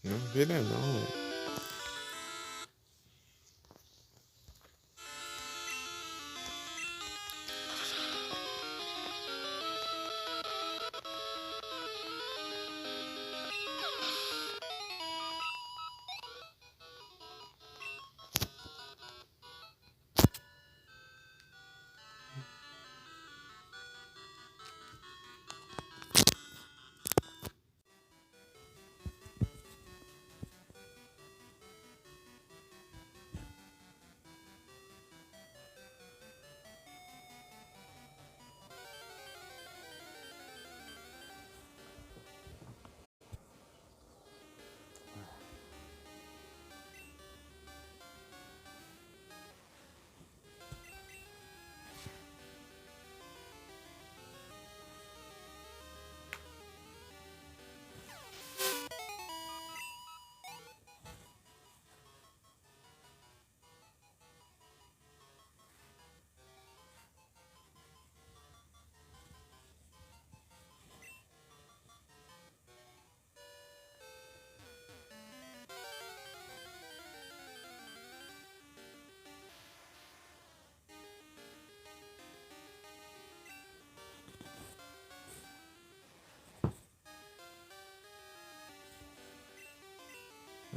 Não vira não.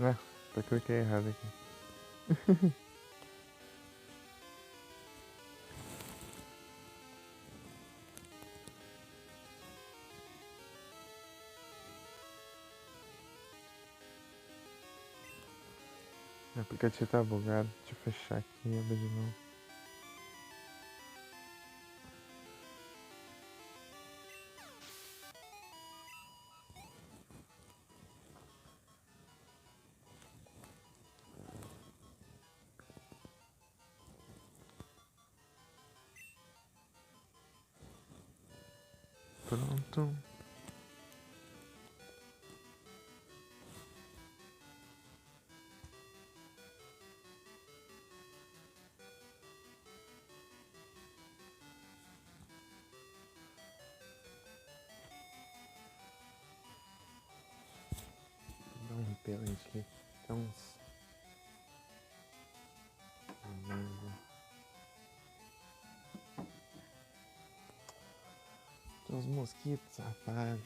Ah, eu cliquei errado aqui. O aplicativo tá bugado. Deixa eu fechar aqui e abrir de novo. Pronto. Dá um repelente aqui. Tem uns. Tem uns mosquitos, rapaz.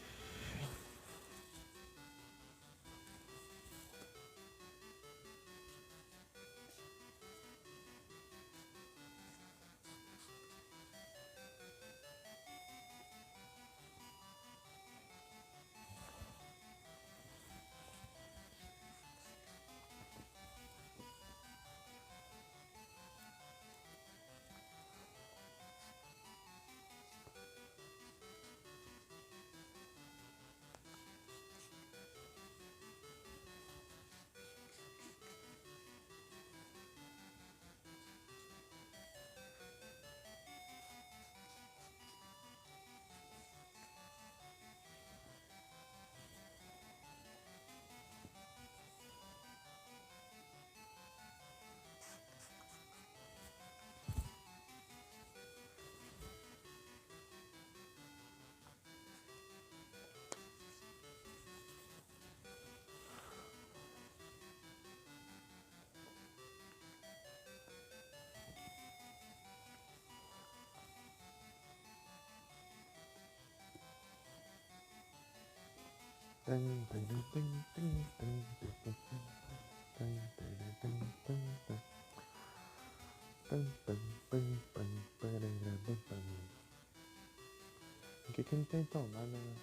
O que não tem tomada, né?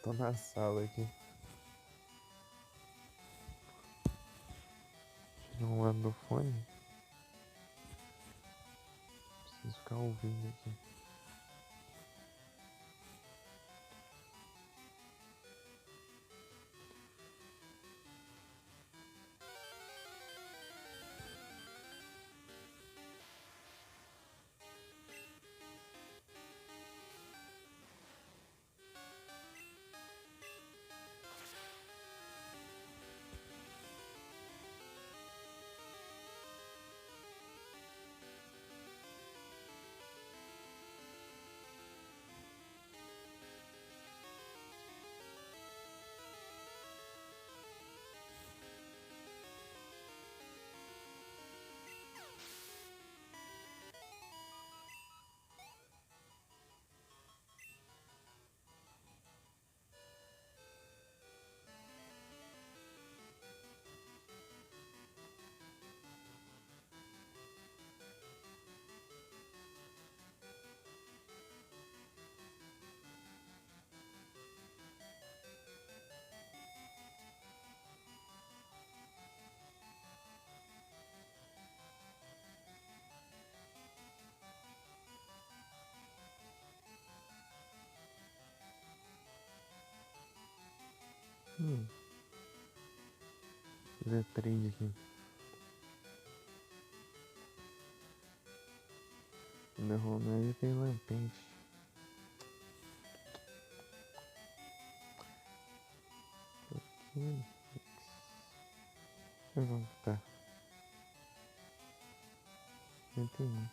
Tô na sala aqui. Tira um lado do fone. Preciso ficar ouvindo aqui. Fazer trade aqui. Na Romênia tem lampente. Tá. Entendi.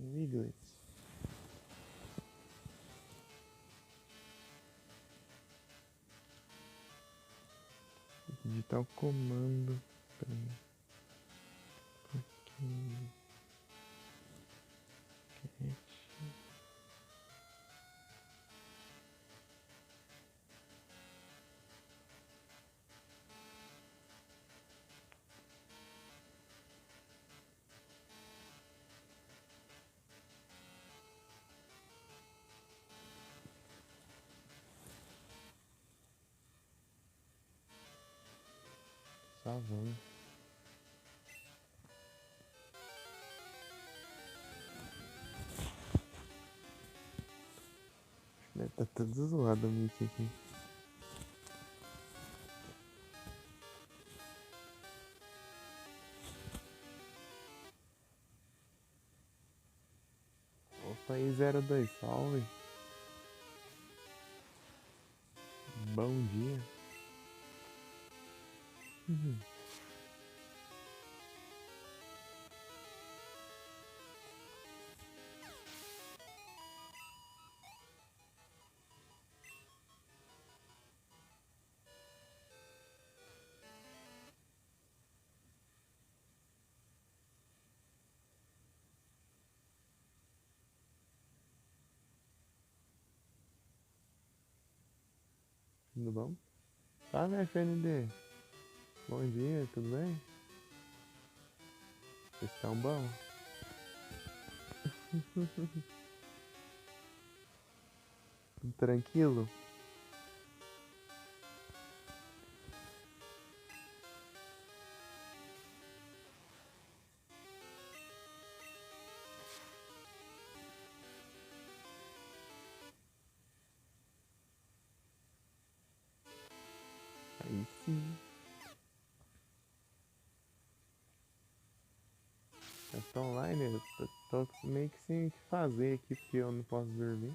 Inglês. Digitar o comando. Salvando. Tá tudo zoado o mic aqui. aí, 02 salve. Bom dia. Tudo bom? Tá, né, FND? Bom dia, tudo bem? Vocês estão bom? Tudo tranquilo? Aí sim. Eu tô online, eu tô meio que sem o que fazer aqui porque eu não posso dormir.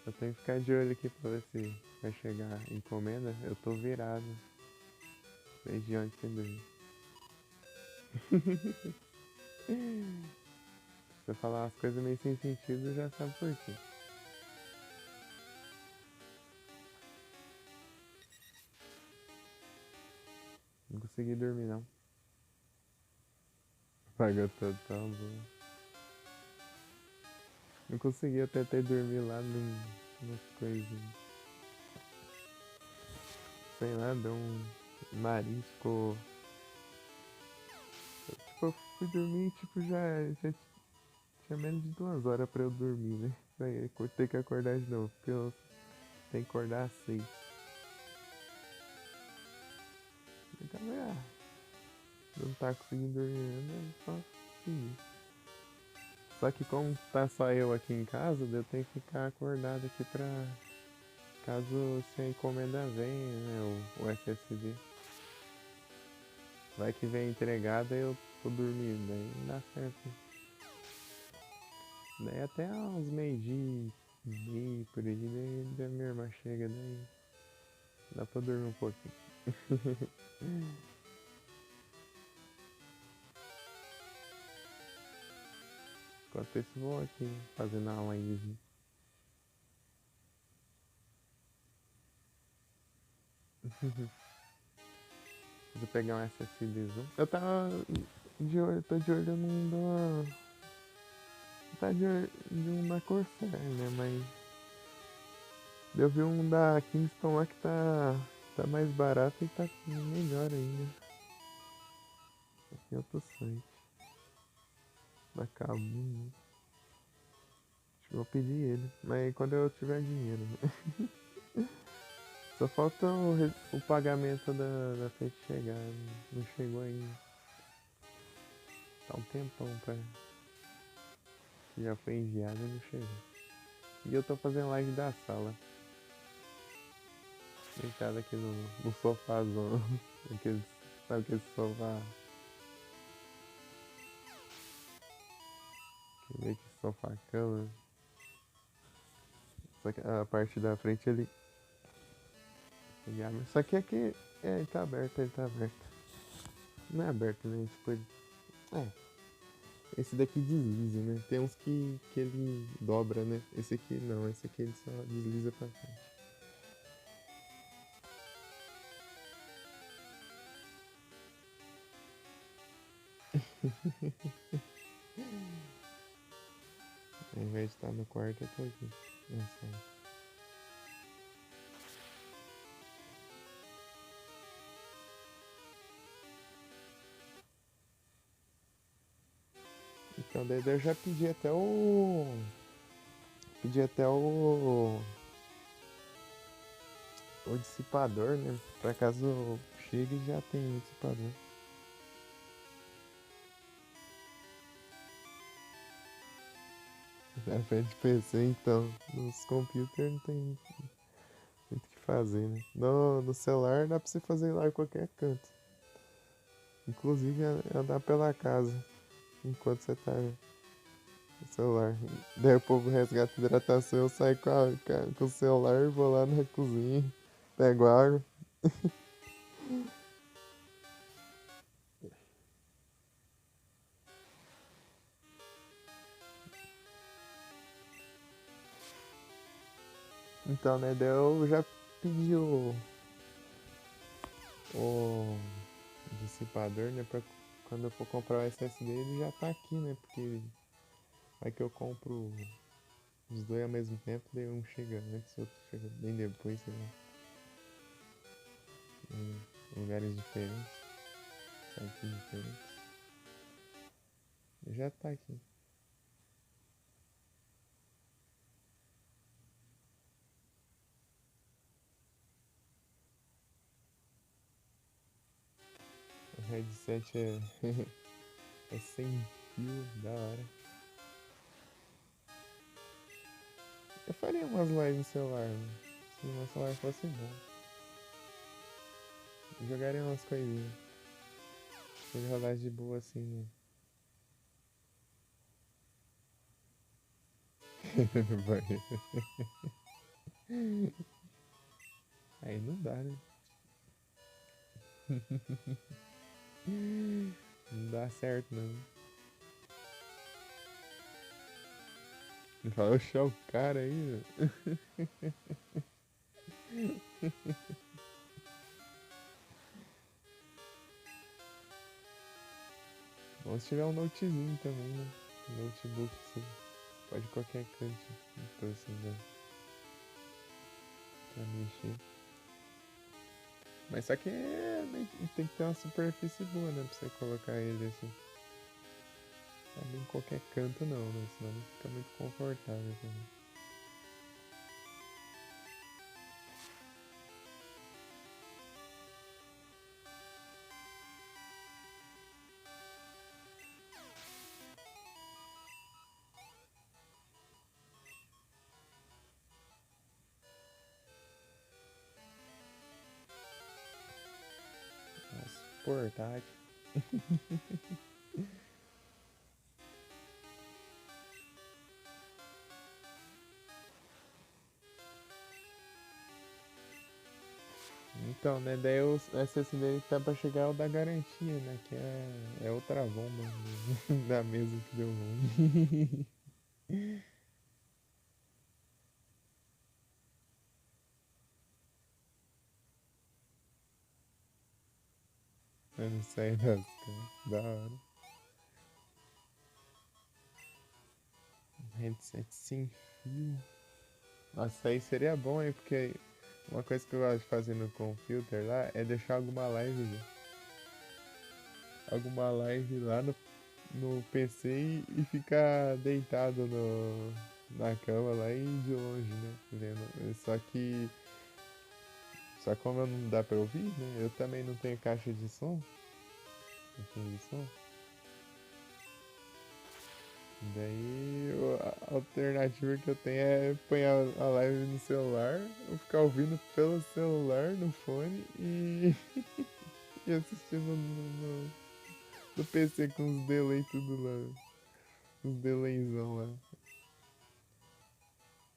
Eu tenho que ficar de olho aqui pra ver se vai chegar a encomenda. Eu tô virado desde ontem sem dormir. Se eu falar umas coisas meio sem sentido, já sabe por quê. Não consegui dormir não. Pagou todo, tá bom. Não consegui até dormir lá numas coisinhas. Sei lá, deu um nariz, ficou. Tipo, eu fui dormir tipo já tinha menos de 2 horas pra eu dormir, né? Aí eu ter que acordar de novo, porque eu tenho que acordar às 6. Então, não tá conseguindo dormir, né? Só seguir. Só que como tá só eu aqui em casa, eu tenho que ficar acordado aqui pra caso se a encomenda venha, né? O SSD. Vai que vem entregada e eu tô dormindo, daí não dá certo. Daí até uns meio-dia e meio por aí, daí minha irmã chega, daí dá pra dormir um pouquinho. Enquanto isso vou aqui fazendo a live. Vou pegar um SSDzão. Eu tava de olho, tô de olho num da. Tá de um da Corsair, né? Mas eu vi um da Kingston lá que tá mais barato e tá melhor ainda. Aqui é outro site. Da Kabum, né? Acho que eu vou pedir ele. Mas quando eu tiver dinheiro, né? Só falta o pagamento da frente chegar. Não chegou ainda. Tá um tempão pra. Já foi enviado e não chegou. E eu tô fazendo live da sala. Deitado aqui no sofazão. Sabe aquele sofá? Que meio que sofá cama. Só que a parte da frente ele. Só que aqui. Ele tá aberto, ele tá aberto. Não é aberto, né? Tipo, esse daqui desliza, né? Tem uns que ele dobra, né? Esse aqui não, esse aqui ele só desliza pra frente. Ao invés de estar no quarto, eu tô aqui. Na sala. Então daí eu já pedi até o. Pedi até o dissipador, né? Pra caso chegue já tem o dissipador. Na frente de PC, então, nos computers não tem muito o que fazer, né? No celular dá pra você fazer lá em qualquer canto. Inclusive andar pela casa. enquanto você tá no celular. Daí o povo resgata a hidratação, eu saio com o celular, vou lá na cozinha, pego água. Então, né, daí eu já pedi o dissipador, né, pra quando eu for comprar o SSD ele já tá aqui, né, porque vai que eu compro os dois ao mesmo tempo, daí um chega antes, outro chega bem depois, sei lá, em lugares diferentes, sites diferentes. Já tá aqui. O headset é sem fio, da hora. Eu faria umas lives no celular, mano. Se o meu celular fosse bom. Eu jogaria umas coisinhas. Se ele rodasse de boa assim, né? Vai. Aí não dá, né? Não dá certo, não. Ele fala, oxe, é o cara aí, velho. Bom se tiver um notezinho também, né? Um notebook, assim. Pode qualquer canto. Então, assim, né? Pra mexer. Mas só que tem que ter uma superfície boa, né? Pra você colocar ele assim. Não é em qualquer canto não, né? Senão não fica muito confortável também. Nossa, portátil. Então, né? Daí o SSD que tá pra chegar é o da garantia, né? Que é outra bomba da mesa que deu ruim. Eu não saí das caras. Da hora. Headset sem fio. Nossa, aí seria bom, hein? Porque uma coisa que eu gosto de fazer no computer lá é deixar alguma live lá no PC e ficar deitado na cama lá e de longe, né? Vendo. Só como não dá pra ouvir, né? Eu também não tenho caixa de som. Caixa de som. Daí a alternativa que eu tenho é pôr a live no celular, eu ficar ouvindo pelo celular no fone e assistindo no PC com os delay tudo lá. Os delayzão lá.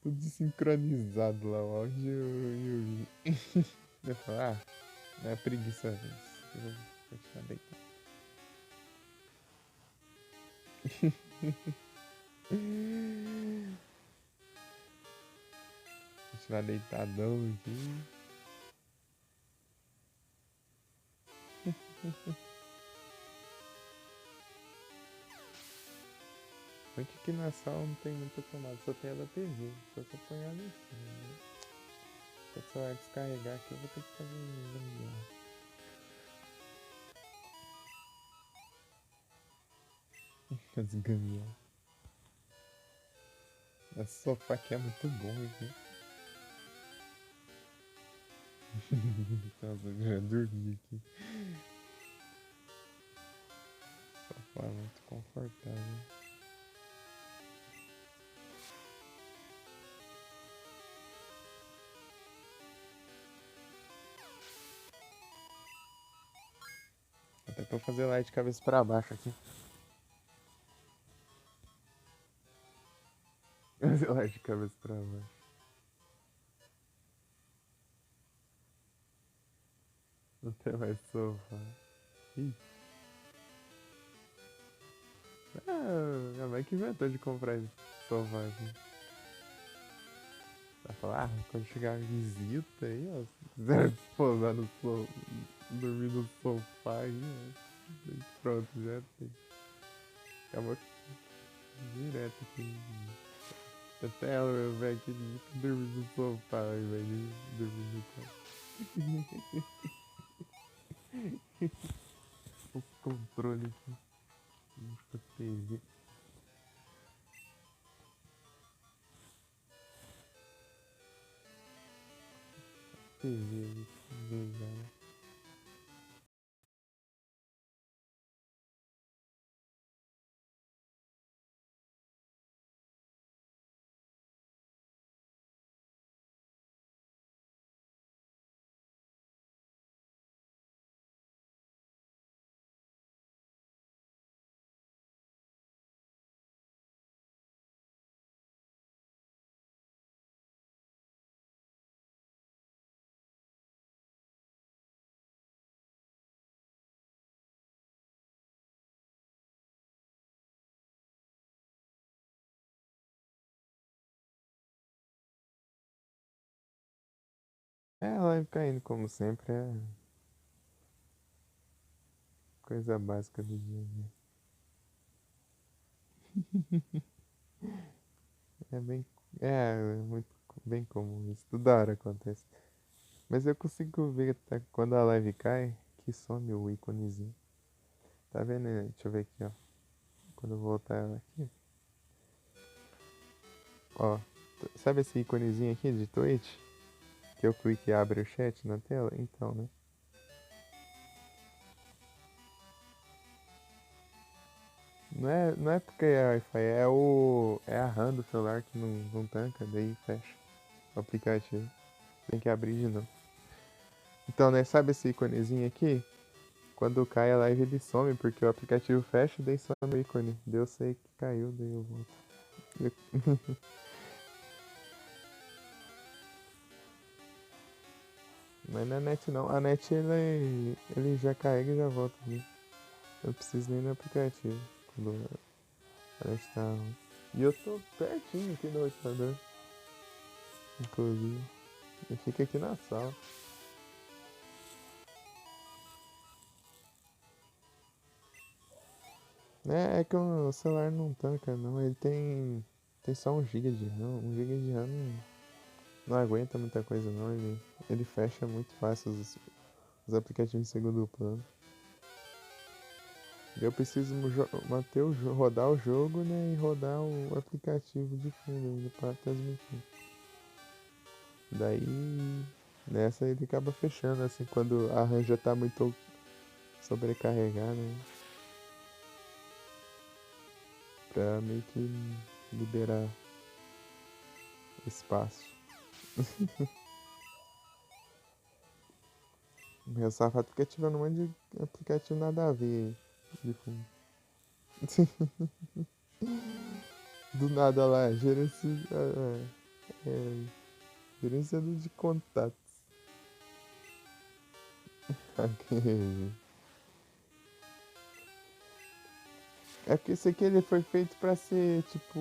Tudo sincronizado lá, o áudio e o vídeo. Eu falo, não é preguiça isso. Eu vou continuar deitado. Continuar deitadão aqui. Só que aqui na sala não tem muita tomada, só tem a da TV. Só se eu põe ela em cima, né? Quando você vai descarregar aqui, eu vou ter que fazer um gambiarra. Fazer gambiarra. Esse sofá aqui é muito bom, aqui. Nossa, eu já dormi aqui. O sofá é muito confortável. Até pra fazer light de cabeça pra baixo aqui. celular de cabeça pra baixo. Não tem mais sofá. Ih. Ah, minha mãe que inventou de comprar esse sofá aqui. Ela falou, quando chegar a visita aí, ó, se quiser pousar no sofá, dormir no sofá aí, ó, pronto, já tem. Acabou direto aqui. Até ela vem aqui dormir no sofá ao invés de dormir no quarto. O controle aqui. A TV. TV ali, desligada. É, a live caindo como sempre, é coisa básica do dia a dia. É bem. É muito bem comum isso. Toda hora acontece. Mas eu consigo ver até quando a live cai que some o íconezinho. Tá vendo? Né? Deixa eu ver aqui, ó. Quando eu voltar ela aqui. Ó. Sabe esse íconezinho aqui de Twitch? Que eu clique e abre o chat na tela? Então, né? Não é porque é Wi-Fi, é a RAM do celular que não tanca, daí fecha o aplicativo. Tem que abrir de novo. Então, né, sabe esse íconezinho aqui? Quando cai a live ele some, porque o aplicativo fecha, daí some o ícone. Daí eu sei que caiu, daí eu volto. Mas não é net não. A net ele já carrega e já volta aqui. Eu não preciso nem do aplicativo. Quando a net tá ruim. E eu tô pertinho aqui do roteador. Inclusive. Eu fico aqui na sala. É que o celular não tanca não. Ele tem só 1 GB de RAM. 1 GB de RAM não aguenta muita coisa não. Ele fecha muito fácil os aplicativos de segundo plano. Eu preciso rodar o jogo, né, e rodar o aplicativo de fundo ainda para transmitir. Daí nessa ele acaba fechando assim quando a RAM já tá muito sobrecarregada, né, pra meio que liberar espaço. Meu safado fica ativando um monte de aplicativo nada a ver de fundo. Do nada lá, gerenciador de contatos. É porque esse aqui ele foi feito pra ser, tipo,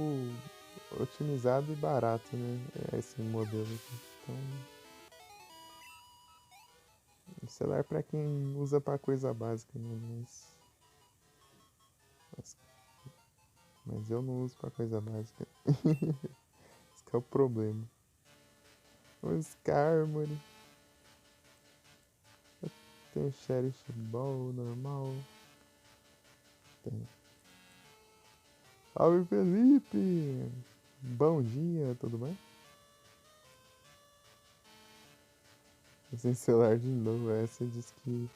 otimizado e barato, né? É esse modelo aqui. Então, o celular é pra quem usa pra coisa básica, né? Mas, mas eu não uso pra coisa básica. Esse que é o problema. O Skarmory. Tem o Cherish Ball normal. Tem. Salve Felipe! Bom dia, tudo bem? Sem celular de novo, essa diz que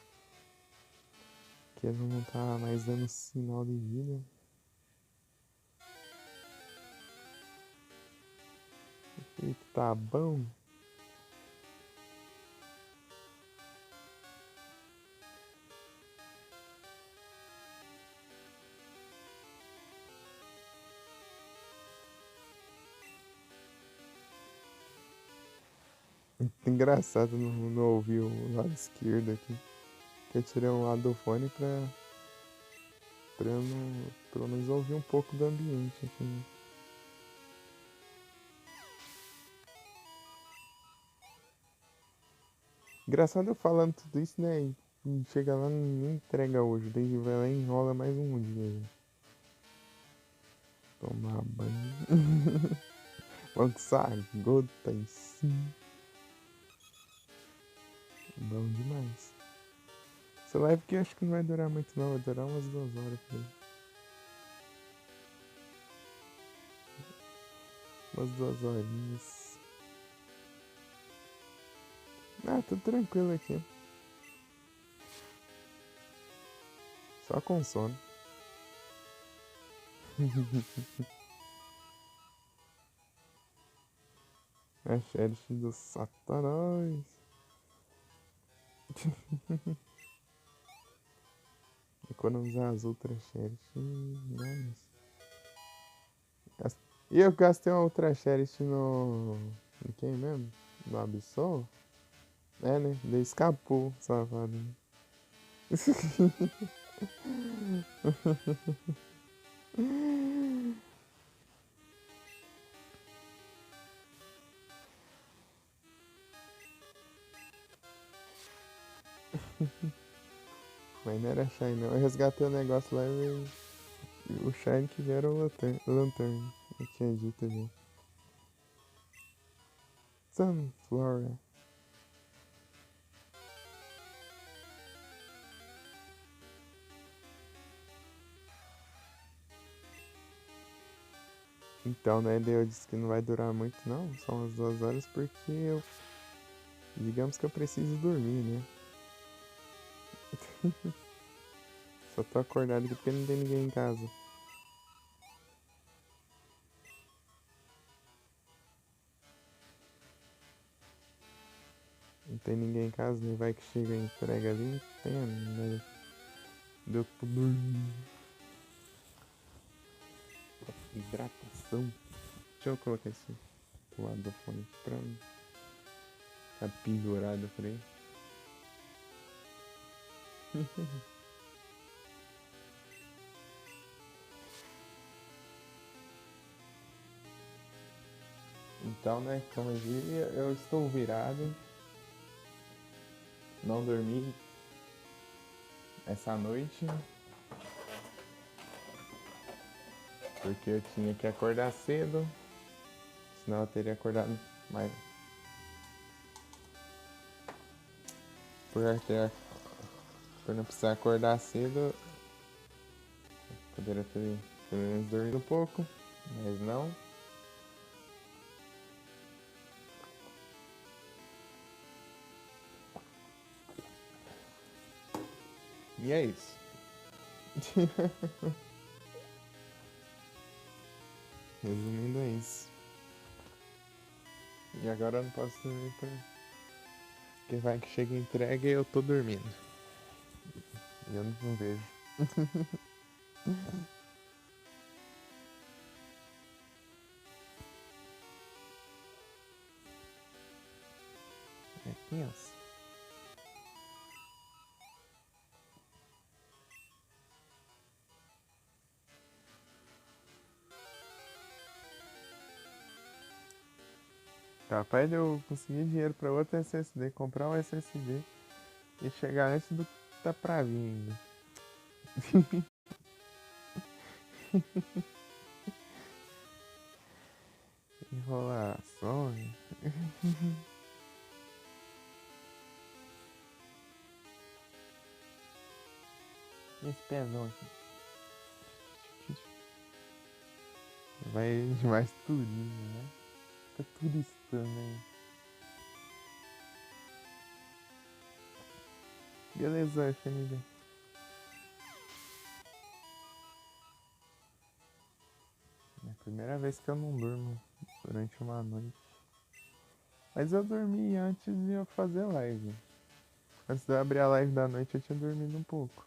ele não tá mais dando sinal de vida. E tá bom. Engraçado não ouvir o lado esquerdo aqui. Que eu tirei um lado do fone pra eu não, pelo menos ouvir um pouco do ambiente aqui, né? Engraçado eu falando tudo isso, né? E chega lá e nem entrega hoje. Daí vai lá e enrola mais um dia. Né? Tomar banho. Lançar gota em cima. Bom demais. Essa live aqui eu acho que não vai durar muito não. Vai durar umas 2 horas por aí. Umas 2 horinhas. Ah, tudo tranquilo aqui. Só com sono. A xerife dos satanás. Economizar as outras xerifes. Nossa. E eu gastei uma outra xerife no. Em quem mesmo? No Absol? É, né? Daí escapou, safado. Mas não era Shine não. Eu resgatei o negócio lá e o Shine que era o Lanterna. Eu tinha dito já. Sunflora. Então, né, daí eu disse que não vai durar muito não, só umas 2 horas, porque eu. Digamos que eu preciso dormir, né? Só tô acordado aqui porque não tem ninguém em casa. Não tem ninguém em casa, nem vai que chega e entrega ali, não tem nada. Deu pra dormir. Hidratação. Deixa eu colocar esse lado do fone aqui pra mim. Tá pendurado por aí. Então, né, como eu disse, eu estou virado. Não dormi essa noite. Porque eu tinha que acordar cedo. Senão eu teria acordado mais. Por não precisar acordar cedo, poderia ter pelo menos dormido um pouco. Mas não. E é isso. Resumindo, é isso. E agora eu não posso dormir porque vai que chega entrega e eu tô dormindo. E eu não vejo. É tenso. Capaz de eu conseguir dinheiro pra outro SSD, comprar um SSD e chegar antes do que tá pra vir ainda. Enrolações. Esse pezão aqui. Vai mais tudinho, né? Fica turistando aí. Beleza, família. É a primeira vez que eu não durmo durante uma noite. Mas eu dormi antes de eu fazer live. Antes de eu abrir a live da noite eu tinha dormido um pouco.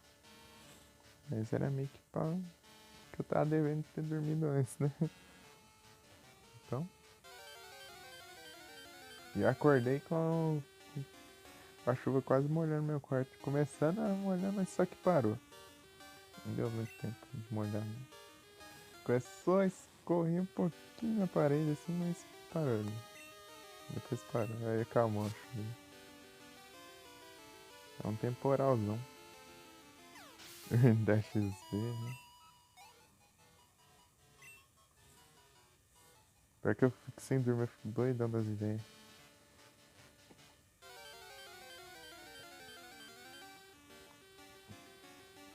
Mas era meio que pra... que eu tava devendo ter dormido antes, né? Então. E acordei com a chuva quase molhando meu quarto. Começando a molhar, mas só que parou. Não deu muito tempo de molhar. Não. Começou a escorrer um pouquinho na parede assim, mas parou. Né? Depois parou. Aí acalmou a chuva. É um temporalzão. Da XV, né? Pior que eu fico sem dormir, eu fico doidão das ideias.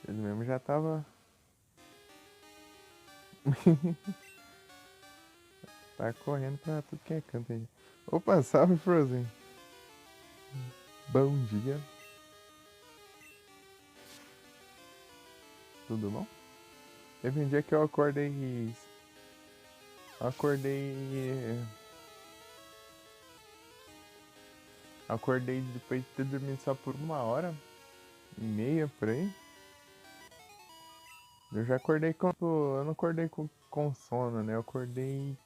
Ele mesmo já tava. Tá correndo pra tudo que é canto aí. Opa, salve Frozen. Bom dia. Tudo bom? Teve um dia que eu acordei. Acordei. Acordei depois de ter dormido só por 1h30 por aí. Eu já acordei com. Eu não acordei com sono, né? Eu acordei.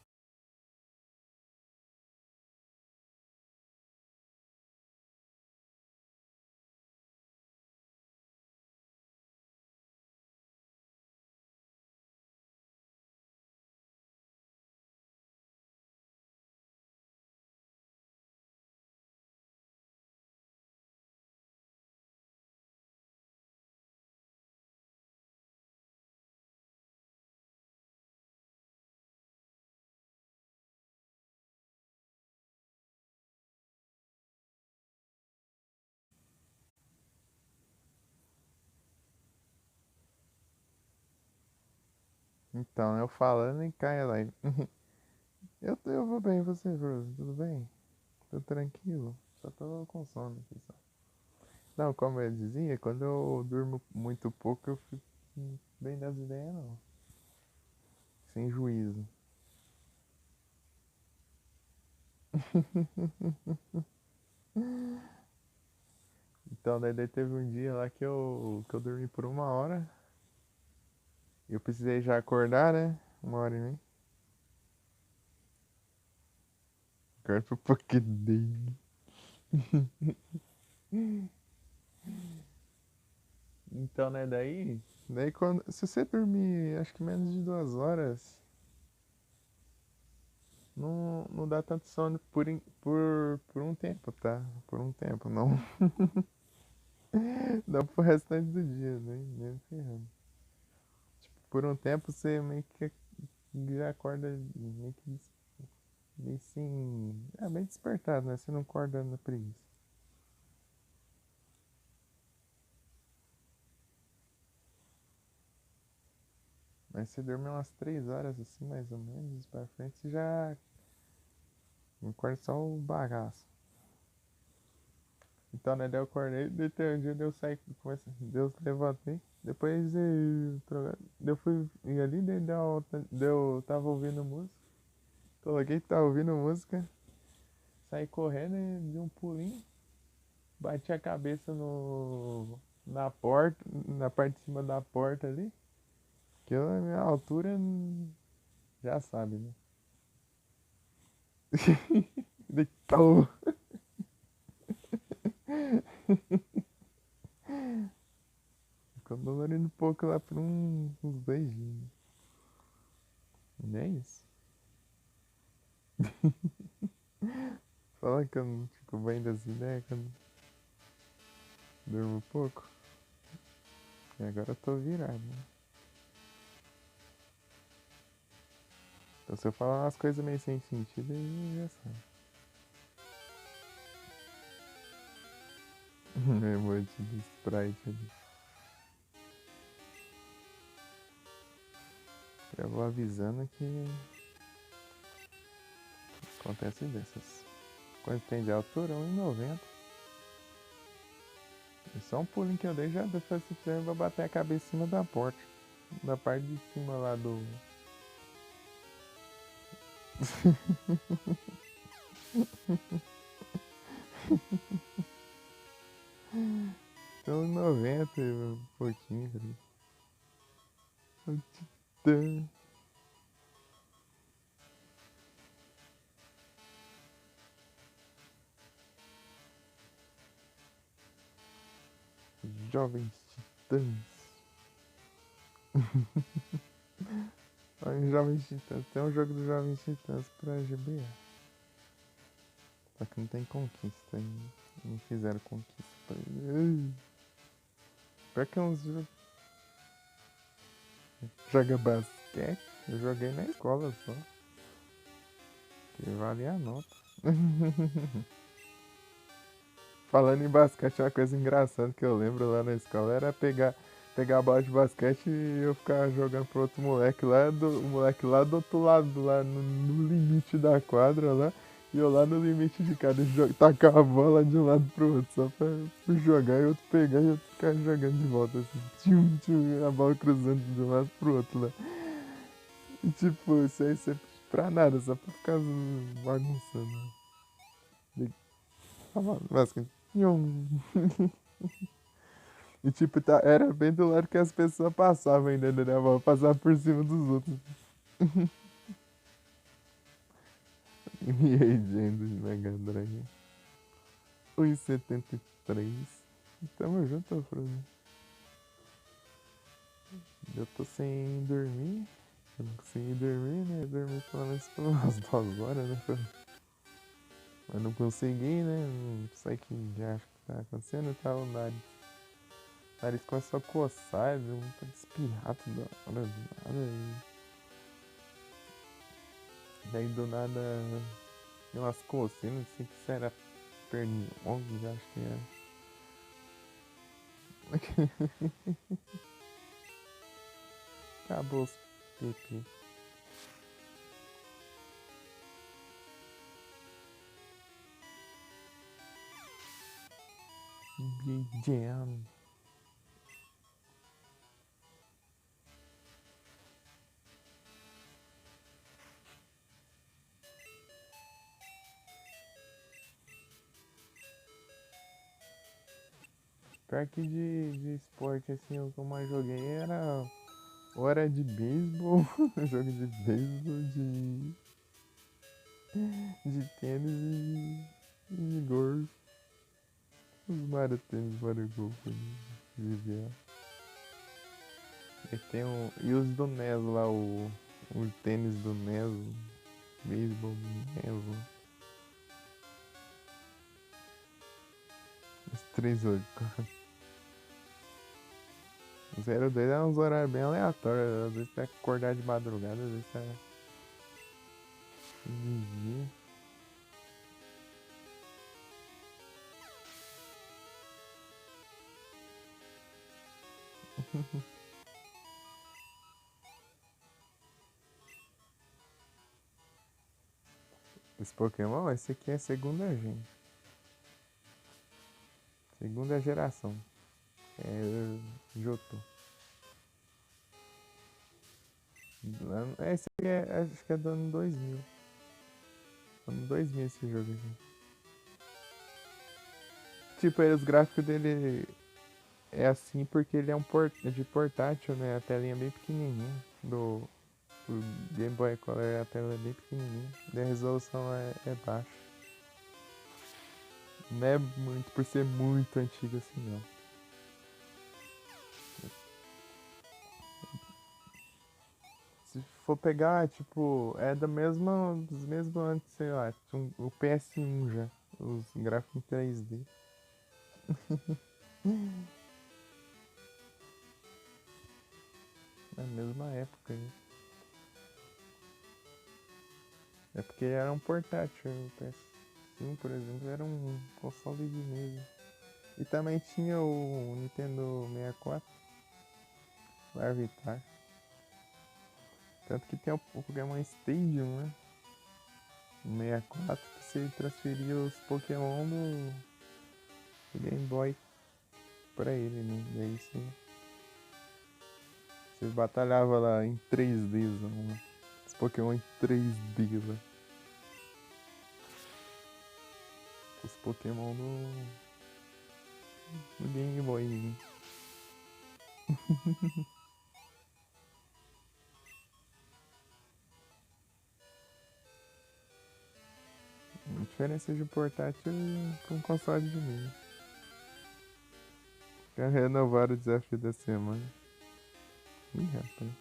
Então, eu falando e cai a live. Eu vou bem, você, Frozen? Tudo bem? Tô tranquilo. Só tô com sono aqui só. Não, como eu dizia, quando eu durmo muito pouco, eu fico bem das ideias, não. Sem juízo. Então, daí teve um dia lá que eu dormi por 1 hora. E eu precisei já acordar, né? 1h30. Corpo porque dei. Então, né, daí quando. Se você dormir, acho que menos de 2 horas, não dá tanto sono por um tempo, tá? Por um tempo, não. Não pro restante do dia, nem ferrando. Tipo, por um tempo você meio que já acorda meio que meio assim. É bem despertado, né? Você não acorda na preguiça. Mas você dorme umas 3 horas assim, mais ou menos, pra frente, você já acorda só o bagaço. Então, né, daí eu acordei, daí tem um dia eu saí, comecei, Deus levantei, depois eu fui ir ali, daí eu tava ouvindo música, coloquei, tava ouvindo música, saí correndo e de um pulinho, bati a cabeça na porta, na parte de cima da porta ali, que eu, na minha altura, já sabe, né? Deitou. Ficou dolorindo um pouco lá por uns 2 dias. E é isso. Fala que eu não fico bem das ideias, que eu não durmo pouco. E agora eu tô virado, né? Então se eu falar umas coisas meio sem sentido, aí já sabe. Emoji de Sprite ali. Já vou avisando que acontece dessas. Quanto tem de altura? 1,90. E só um pulinho que eu dei já depois se fizer eu vou bater a cabeça em cima da porta. Da parte de cima lá do. Então 90 e um pouquinho ali. Jovens Titãs. Olha, Jovens Titãs. Tem um jogo dos Jovens Titãs pra GBA. Só que não tem conquista ainda. Não fizeram conquista pra ele. Pior que é uns jogos. Joga basquete. Eu joguei na escola só. Que vale a nota. Falando em basquete, uma coisa engraçada que eu lembro lá na escola era pegar a bola de basquete e eu ficar jogando pro outro moleque lá, o moleque lá do outro lado, lá no limite da quadra lá, e eu lá no limite de cada tacar a bola de um lado pro outro, só pra jogar e outro pegar e outro ficar jogando de volta assim, tchum, tchum, a bola cruzando de um lado pro outro lá. E tipo, isso aí sempre pra nada, só pra ficar bagunçando. Basquete. Nhum. E tipo, era bem do lado que as pessoas passavam ainda, né? Passar por cima dos outros. E aí, gente, Mega Drive. 1,73. Tamo junto, Bruno. Eu tô sem dormir. Eu não consegui dormir, né? Eu dormi pelo menos por umas 2 horas, né? Mas não consegui, né? Não sei o que já acho que tá acontecendo. Tá o nariz começou a coçar, deu vontade de espirrar toda hora, do nada. E daí do nada deu umas cocenas, não sei se era pernilongo, já acho que era. Acabou os pipi. Big Jam. Pior que de esporte, assim, o que eu mais joguei era. Ou era de beisebol, jogo de beisebol, de tênis e de golfe. Os Mario tênis, Mario golfe, de ver. E tem e os do NES lá, o tênis do NES, beisebol do NES. Os 3 jogos. O 02 é uns horários bem aleatórios. Às vezes tá acordar de madrugada, às vezes tá de dia. Esse Pokémon, esse aqui é segunda gen. Segunda geração. É Johto. Esse aqui acho que é do ano 2000. Ano 2000 esse jogo aqui. Tipo, os gráficos dele é assim porque ele é de portátil, né? A telinha é bem pequenininha. O Game Boy Color, a tela é bem pequenininha. E a resolução é baixa. Não é muito por ser muito antigo assim, não. Se for pegar, tipo, é dos mesmos antes, sei lá, o PS1 já. Os gráficos em 3D. Na mesma época. Né? É porque era um portátil. O PS1, por exemplo, era um console de mesa. E também tinha o Nintendo 64 para evitar. Tanto que tem o Pokémon Stadium, né? O 64 que você transferia os Pokémon do Game Boy pra ele, né? E aí você batalhava lá em 3D, né? Os Pokémon em 3D lá. Os Pokémon no Game Boy. Né? A diferença de um portátil para um console de mesa. Renovar o desafio da semana. Ih, rapaz.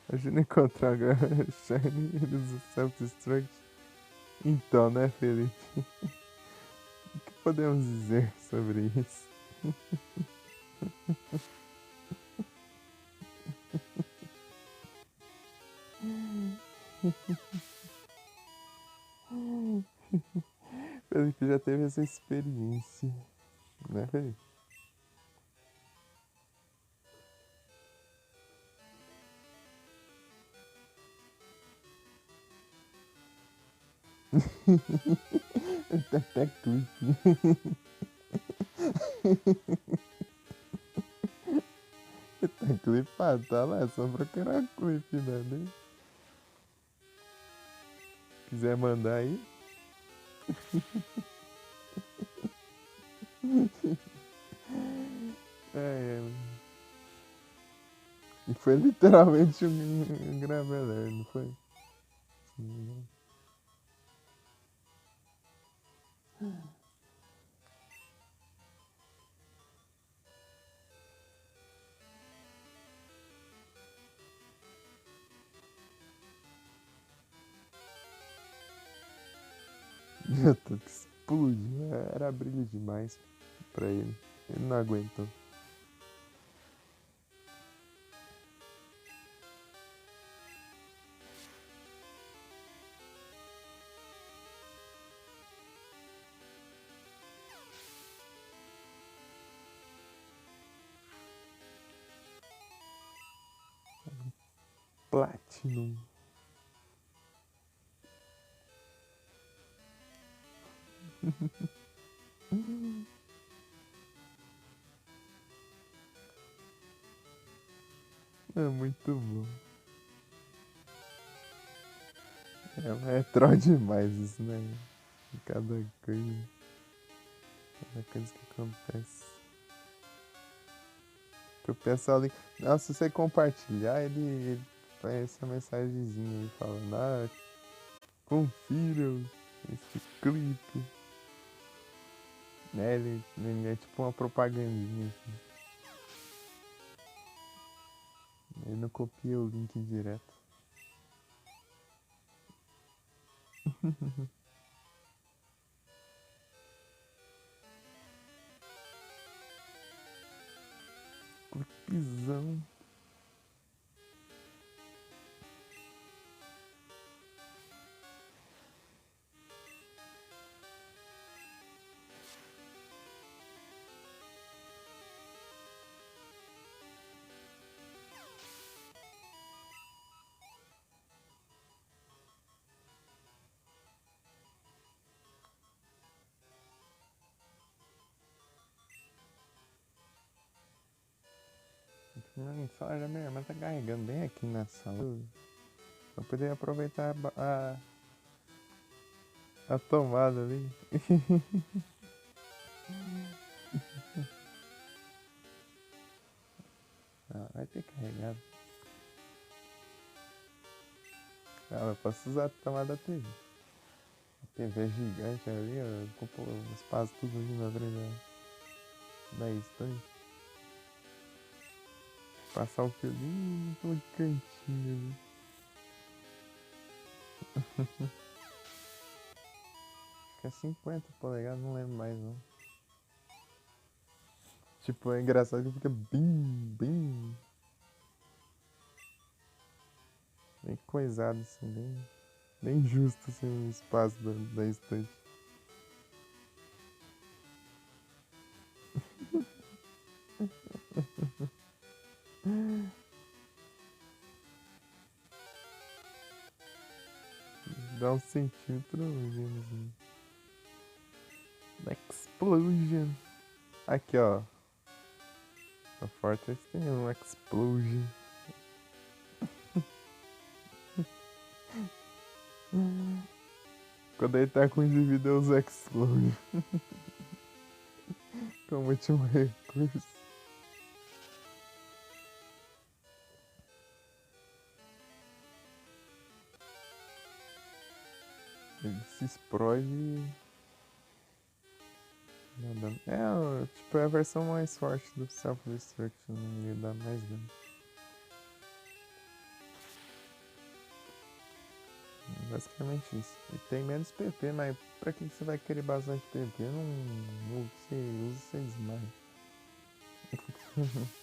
Imagina encontrar agora Shiny e ele usa Self-Destruct. Então, né, Felipe? O que podemos dizer sobre isso? Felipe já teve essa experiência, né, Felipe? Até clipe. Tá clipado, tá lá, é só procurar clipe, né? Quiser mandar aí. É. E foi literalmente um Graveler, não foi? Eu tô que explodiu. Era brilho demais pra ele. Ele não aguentou. Platinum. É muito bom. É troll demais isso, né? Cada coisa que acontece. Que o pessoal ali. Nossa, se você compartilhar, ele faz essa mensagenzinha aí falando, confira esse clipe. Né? Ele é tipo uma propagandinha assim. Ele não copia o link direto. Clipezão. Não, só já minha irmã tá carregando bem aqui na sala. Pra poder aproveitar a tomada ali. Vai ter carregado. Eu posso usar a tomada da TV. A TV é gigante ali, ó. Ocupa o espaço tudo ali na frente da estante. Passar o fio ali no cantinho ali. Acho que é 50 polegadas, não lembro mais não. Tipo, é engraçado que fica bem coisado assim, bem justo assim o espaço da estante. Dá um centímetro menos assim. Explosion. Aqui, ó. A Fortress tem um Explosion. Quando ele tá com o indivíduo, usa Explosion. Como último recurso. Ele se explode Tipo, é a versão mais forte do Self-Destruction, né? Ele dá mais dano. Basicamente isso. E tem menos PP, mas pra que você vai querer bastante PP? Você usa, você desmaia.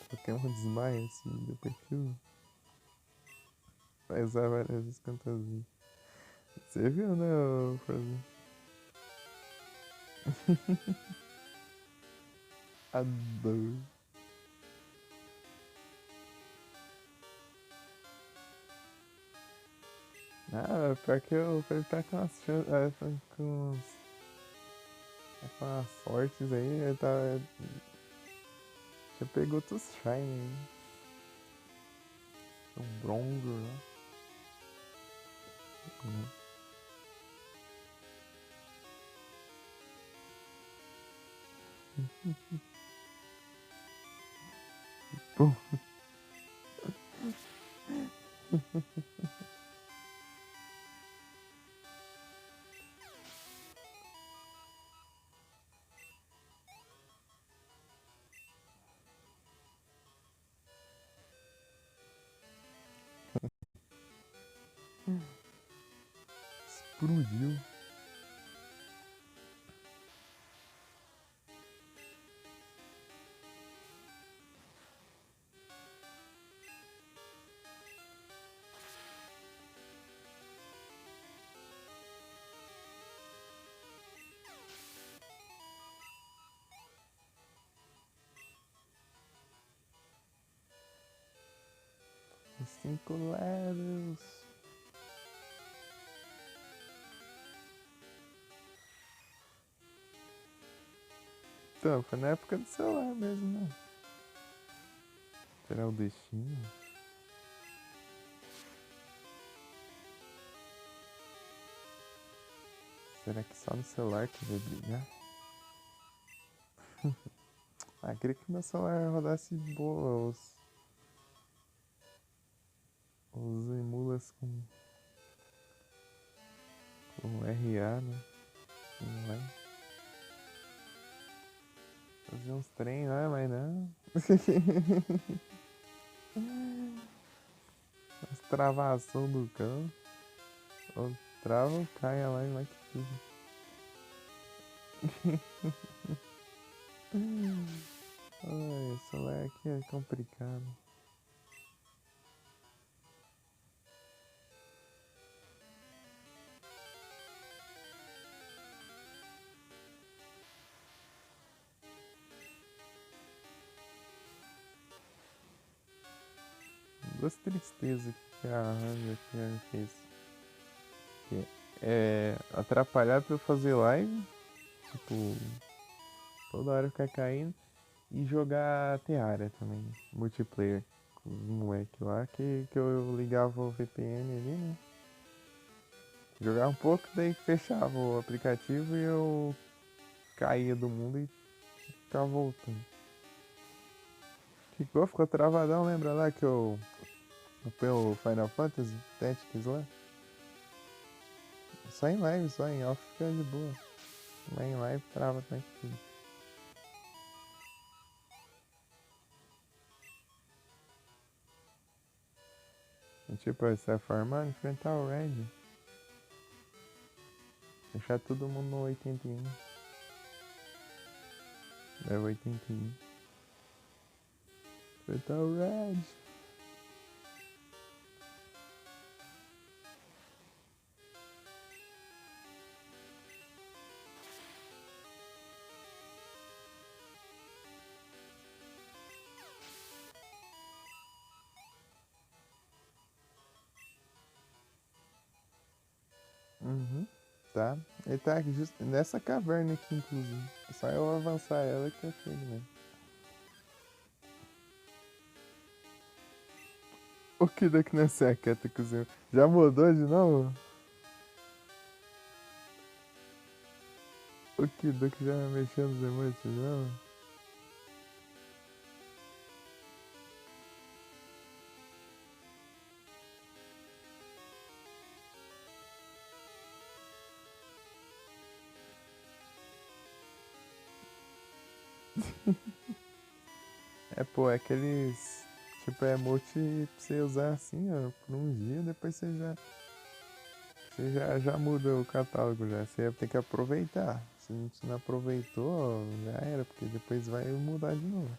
Qualquer um desmaia assim, do perfil. Vai usar várias vezes quantas vezes. Você viu, né, Frozen? Adoro. Ah, pior que ele tá com umas chances. Com as sortes aí, ele tá. Já pegou outros Shine aí. Um Bronzor lá. Né? Pô, explodiu. Os 5 levels. Então, foi na época do celular mesmo, né? Será o destino? Será que só no celular que vai brigar? Ah, queria que meu celular rodasse boa os emulas com RA, né? Não vai. Fazer uns trem lá, mas não. As travação do cão. Ou trava ou caia lá e vai que tudo. Ai, o celular aqui é complicado. Duas tristezas que a Hanga fez. Que é atrapalhar pra eu fazer live. Tipo, toda hora ficar caindo. E jogar Terraria também. Multiplayer. Com os moleques lá que eu ligava o VPN ali, né? Jogava um pouco, daí fechava o aplicativo e eu caía do mundo e ficava voltando. Ficou travadão, lembra lá que eu ponho o Final Fantasy Tactics lá? Só em live, só em off fica de boa. Mas em live trava tanto tudo. E, tipo, você vai farmando, enfrentar o Red. Deixar todo mundo no 81. É o 81. Enfrentar o Red. Uhum. Tá? Ele tá aqui nessa caverna aqui, inclusive. É só eu avançar ela que eu chego mesmo. O que daqui nessa quieta, cozinho? Já mudou de novo? O que daqui já mexeu nos emotes de novo? É, pô, é aqueles. Tipo, é emote pra você usar assim, ó, por um dia, depois você já muda o catálogo já. Você tem que aproveitar. Se não aproveitou, ó, já era, porque depois vai mudar de novo.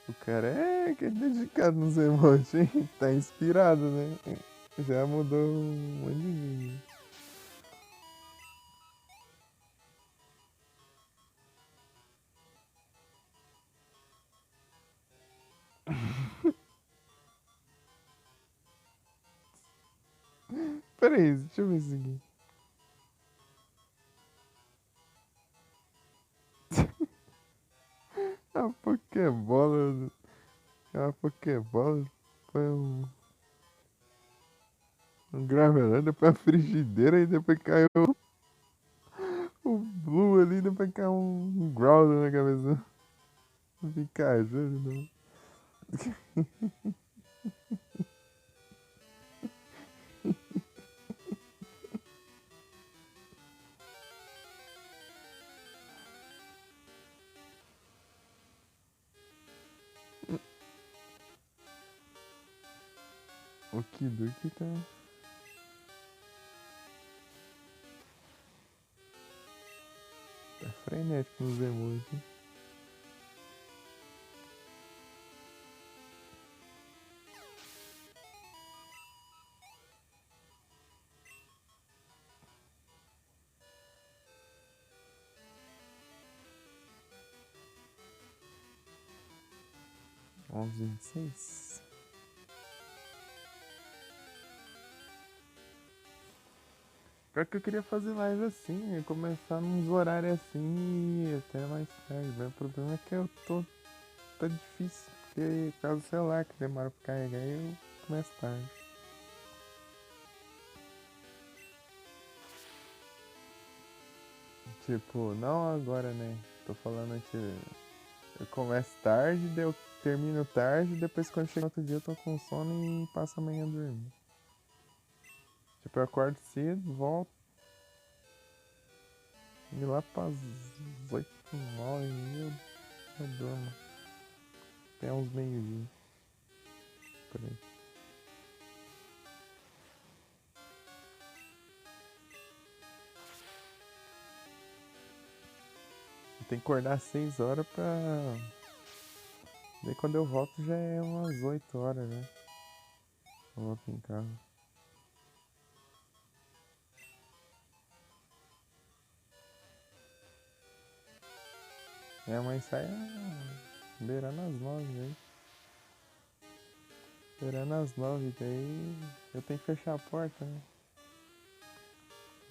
O cara que é dedicado nos emotes, hein? Tá inspirado, né? Já mudou um monte de vídeo. Pera aí, deixa eu ver isso aqui. A Pokébola. A Pokébola foi um gravelã, depois a frigideira e depois caiu o Blue ali, depois caiu um Growler na cabeça. Um Pikachu, não. O Kiduki tá frenético nos emojis. 11:26. Pior que eu queria fazer live assim, começar nos horários assim e até mais tarde. Mas o problema é que tá difícil, porque por causa do celular que demora pra carregar e eu começo tarde. Tipo, não agora, né? Tô falando que eu começo tarde, daí eu termino tarde, depois quando chega no outro dia eu tô com sono e passo a manhã dormindo. Tipo, eu acordo cedo, volto e lá pras 8, 9 eu durmo. Até uns meio-dia. Por aí. Eu tenho que acordar às 6 horas pra. Daí quando eu volto já é umas 8 horas, né? Eu volto em casa. Minha mãe sai beirando as 9 aí. Beirando as 9, daí eu tenho que fechar a porta, né?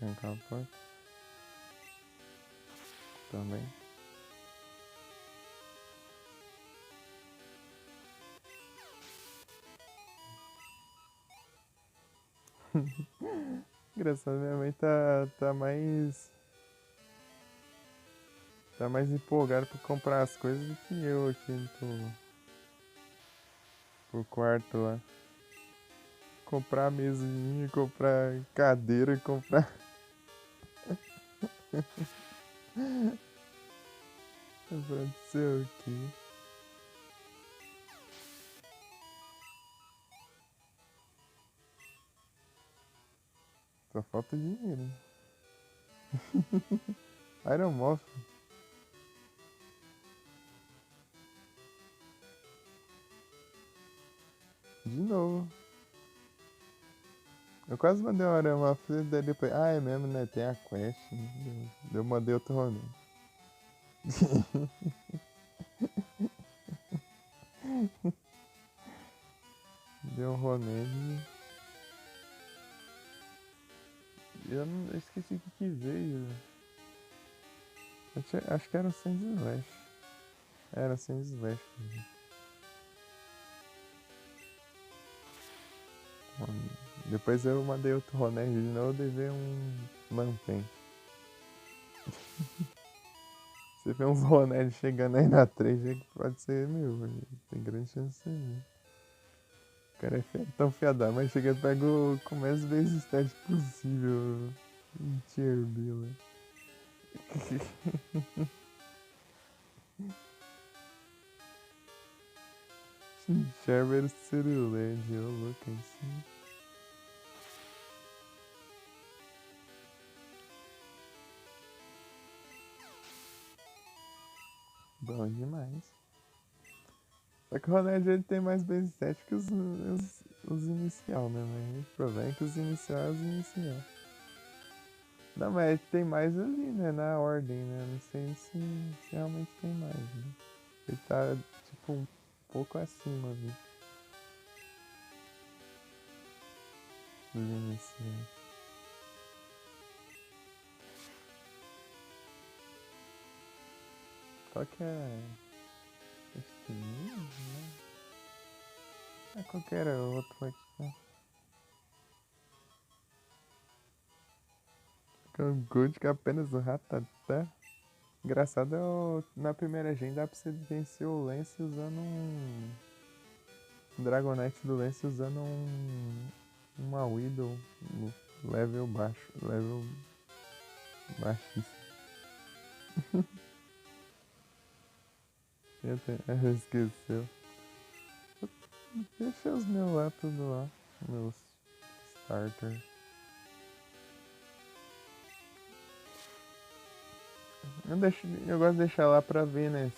Trancar a porta também. Engraçado, minha mãe tá mais. Tá mais empolgada pra comprar as coisas do que eu aqui pro quarto lá. Comprar mesinha, comprar cadeira, comprar. Comprar não sei o que. Só falta dinheiro. Iron Moth, de novo. Eu quase mandei uma Iron Moth, daí depois. Ah, é mesmo, né? Tem a quest. Né? Eu mandei outro rolê. Deu um rolê e eu esqueci o que veio. Acho que era o Sans Slash. Era Sans Slash. Depois eu mandei outro Ronerd de novo e veio um Lampen. Você vê uns Ronerd chegando aí na 3, que pode ser meu. Tem grande chance de ser meu. O cara é tão fiadão, mas chega e pega o começo vezes stat possível. Mentira, Bila. Charmander Cirulente, ô louco assim. Bom demais. Só que o Ronald ele tem mais base 7 que os inicial, né? Mas o problema é que os inicial é os inicial. Não, mas tem mais ali, né? Na ordem, né? Não sei se realmente tem mais, né? Ele tá, tipo, um pouco acima ali dos iniciais. Qual que é? Este né? Ah, qual que era o outro aqui, né? Com Good que é apenas o Ratatá. Engraçado é na primeira gen dá pra você vencer o Lance usando um Dragonite do Lance usando uma Widow level baixo, level baixíssimo. Esqueceu. Deixa os meus lá tudo lá. Meus starter. Eu gosto de deixar lá pra ver, né?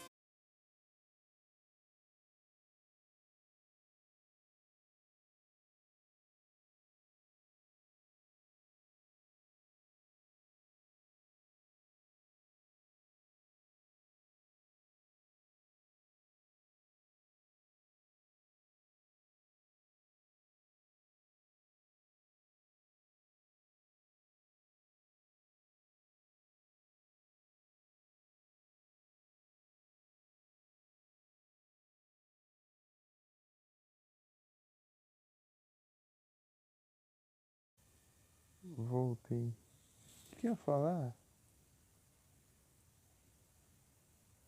Voltei. O que eu ia falar?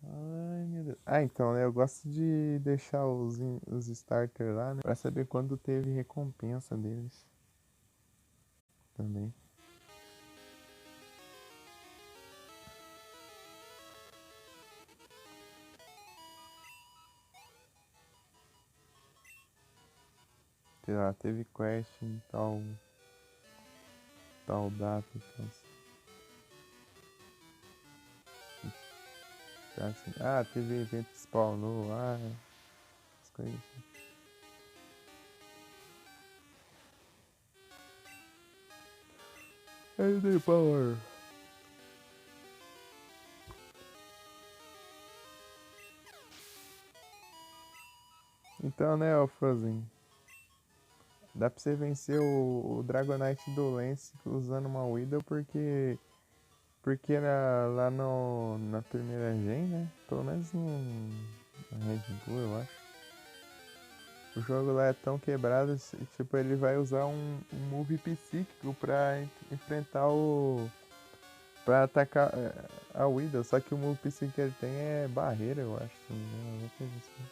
Ai, meu Deus. Ah, então, né? Eu gosto de deixar os starters lá, né? Pra saber quando teve recompensa deles. Também. Sei lá, teve quest em tal data e tal. Assim, teve evento que spawnou, as coisas assim. Aí dei power. Então, né, ó, Frozen. Dá pra você vencer o Dragonite do Lance usando uma Widow porque era lá na primeira gen, né? Pelo menos na Red Bull, eu acho. O jogo lá é tão quebrado, tipo, ele vai usar um move psíquico pra enfrentar pra atacar a Widow. Só que o move psíquico que ele tem é barreira, eu acho. Se não me engano, alguma coisa assim.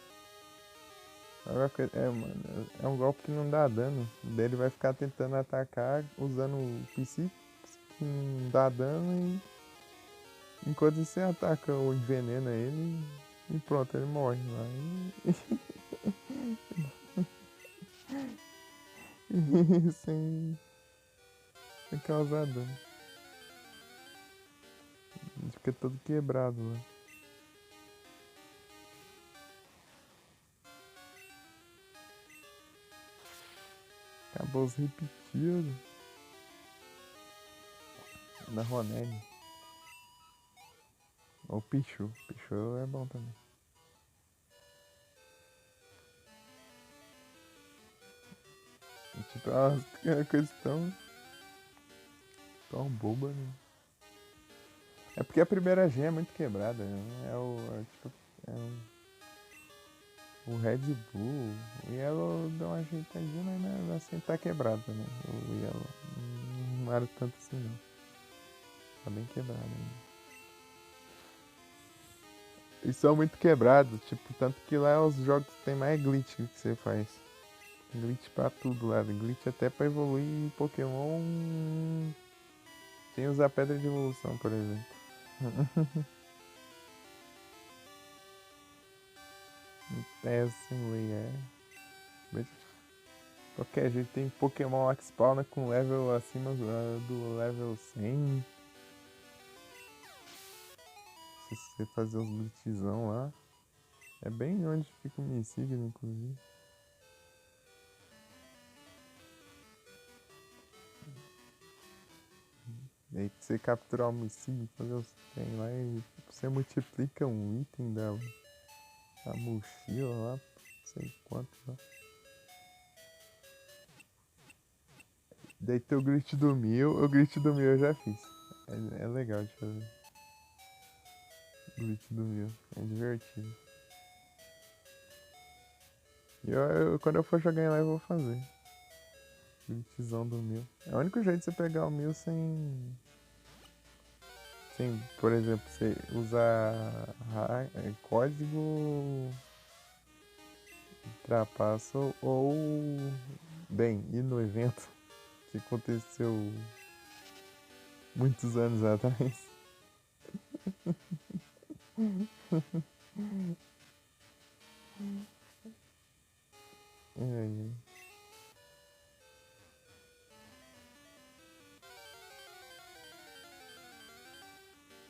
É um golpe que não dá dano. Daí ele vai ficar tentando atacar usando o psíquico que não dá dano e enquanto você ataca ou envenena ele e pronto, ele morre lá. Sem causar dano. Fica todo quebrado lá. Acabou os repetidos. Da Ronelli. Ou Pichu. Pichu é bom também. Tipo, é uma coisa tão boba, né? É porque a primeira gen é muito quebrada, né? O Red Bull, o Yellow dá uma ajeitadinha, mas assim tá quebrado, né? O Yellow não era tanto assim não. Tá bem quebrado ainda. Eles são muito quebrados, tipo, tanto que lá os jogos tem mais glitch que você faz. Glitch pra tudo lá, glitch até pra evoluir Pokémon sem usar pedra de evolução, por exemplo. Péssimo, Mas qualquer jeito tem Pokémon Max Spawner com level acima do level 100. Se você fazer uns blitzão lá. É bem onde fica o Missigno, inclusive. E aí você capturar o Missigno, fazer os trem lá e você multiplica um item da mochila lá, não sei quanto lá. Daí tem o Glitch do Mil. O Glitch do Mil eu já fiz. É legal de fazer. O Glitch do Mil. É divertido. E quando eu for jogar em live eu vou fazer. Glitchzão do Mil. É o único jeito de você pegar o Mil sem, por exemplo, você usar código trapaço ou bem, ir no evento que aconteceu muitos anos atrás. É,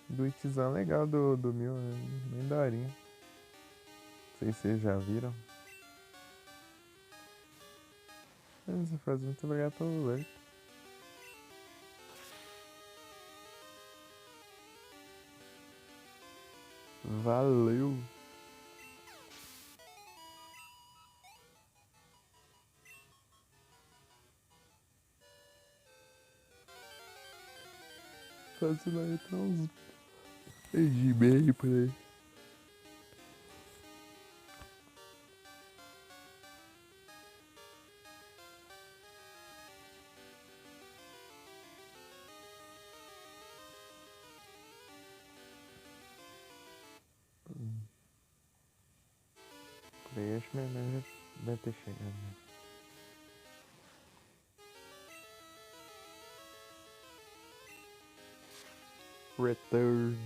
glitchzão legal do Mil, bem daorinha. Não sei se vocês já viram. Você faz muito obrigado pelo like. Valeu! Fazendo aí até uns mês e meio por aí. Por aí acho que minha mãe já deve ter chegado. Né? Return.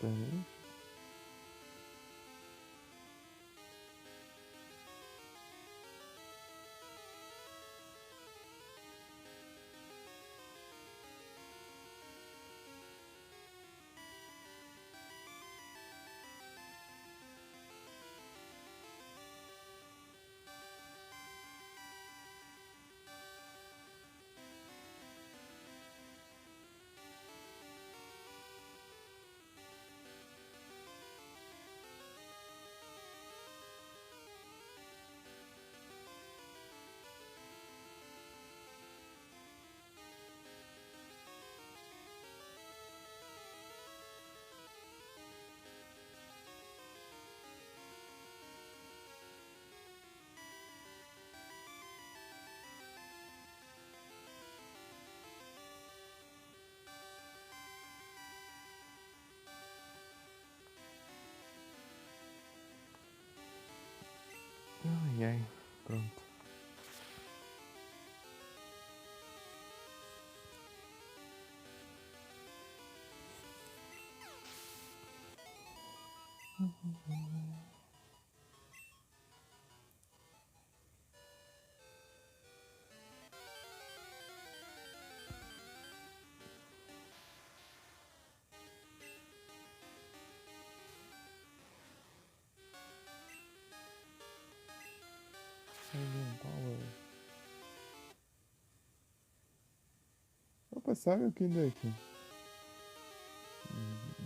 Também. Ai, ai. Pronto. Opa, sabe o que daqui?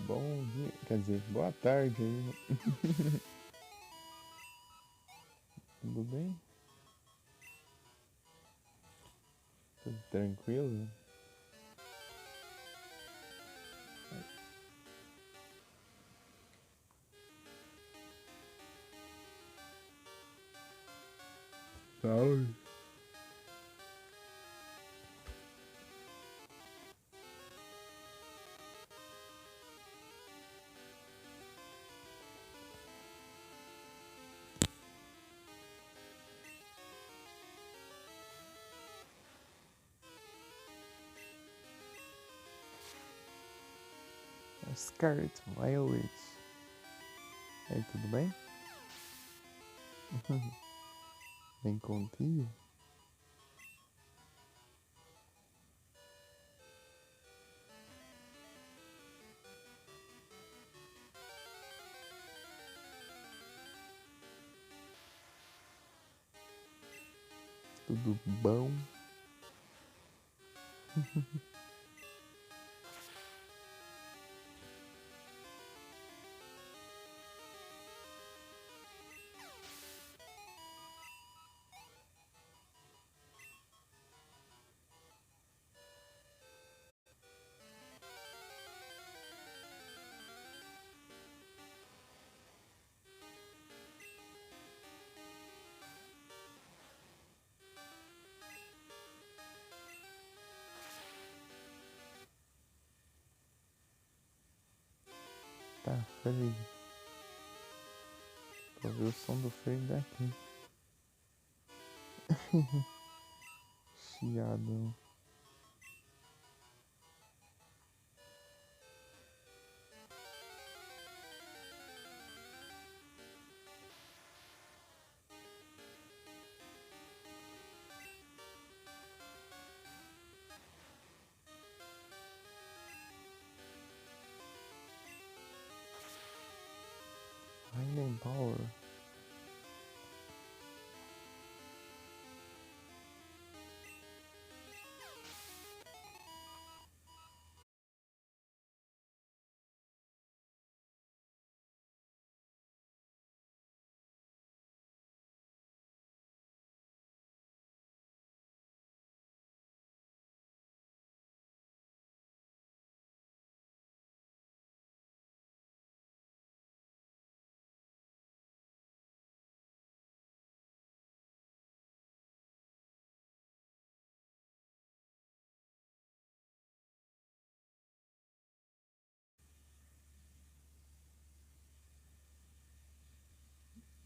Bom dia, quer dizer, boa tarde aí, né? Tudo bem? Tudo tranquilo? Salve. Scarlet Violet. E aí, tudo bem? Bem contigo? Tudo bom? Tá frio. Pra ouvir o som do frio daqui. Chiado. Island Power.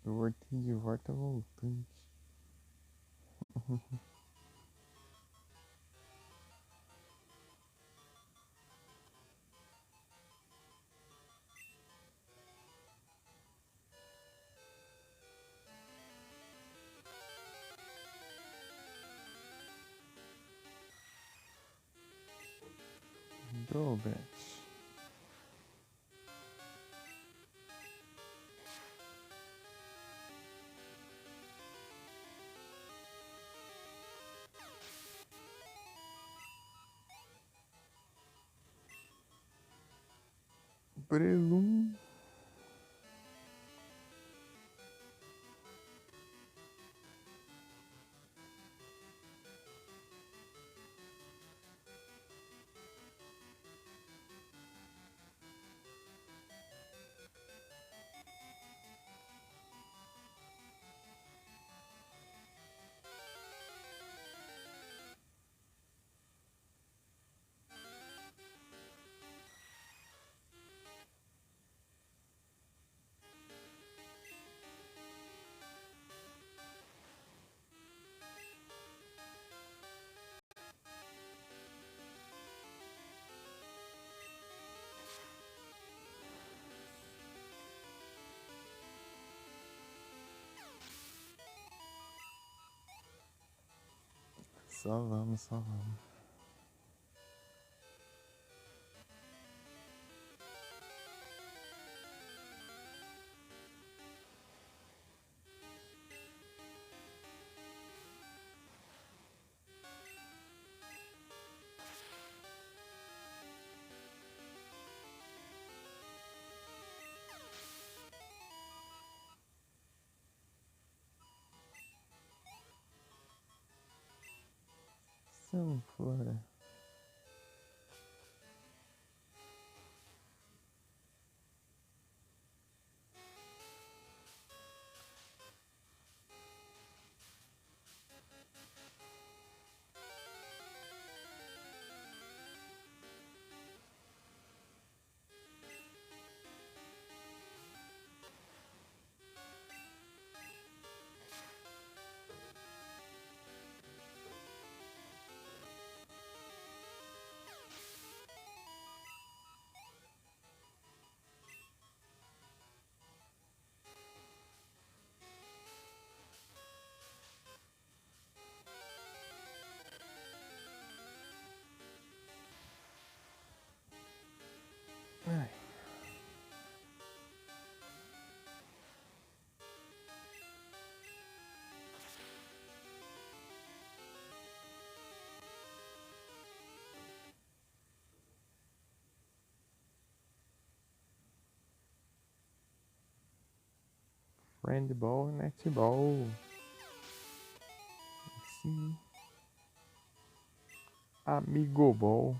Eu voltei de volta voltante. Dobrat. Brelum. Só vamos, só vamos. Sunflora. Ai. Friend ball, next ball. Sim. Amigo ball.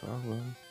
Falando.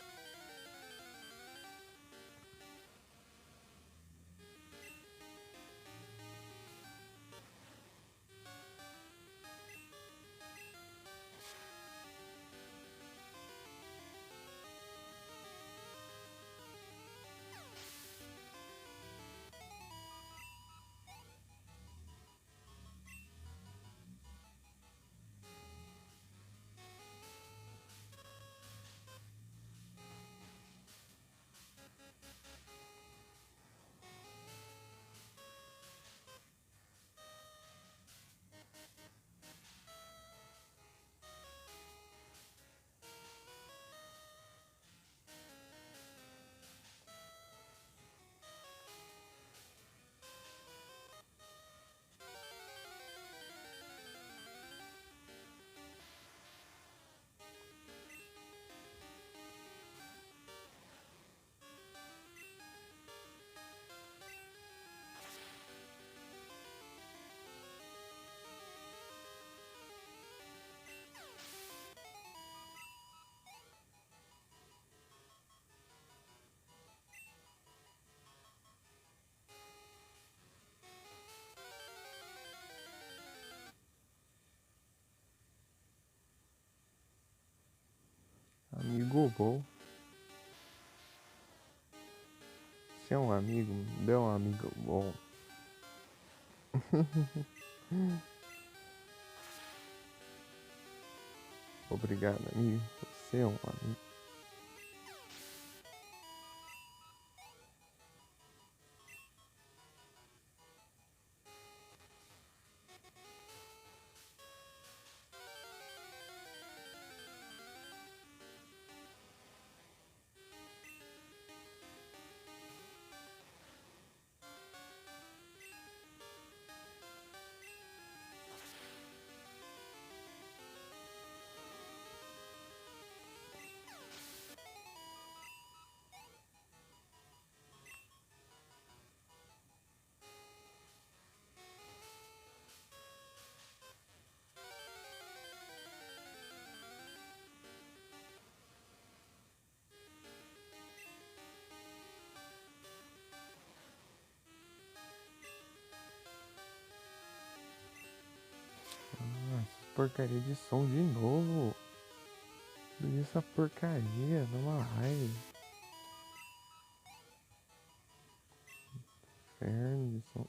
Gobol. Se é um amigo, me dê um amigo bom. Obrigado, amigo. Você é um amigo. Essa porcaria de som de novo. E essa porcaria numa live. Inferno de som.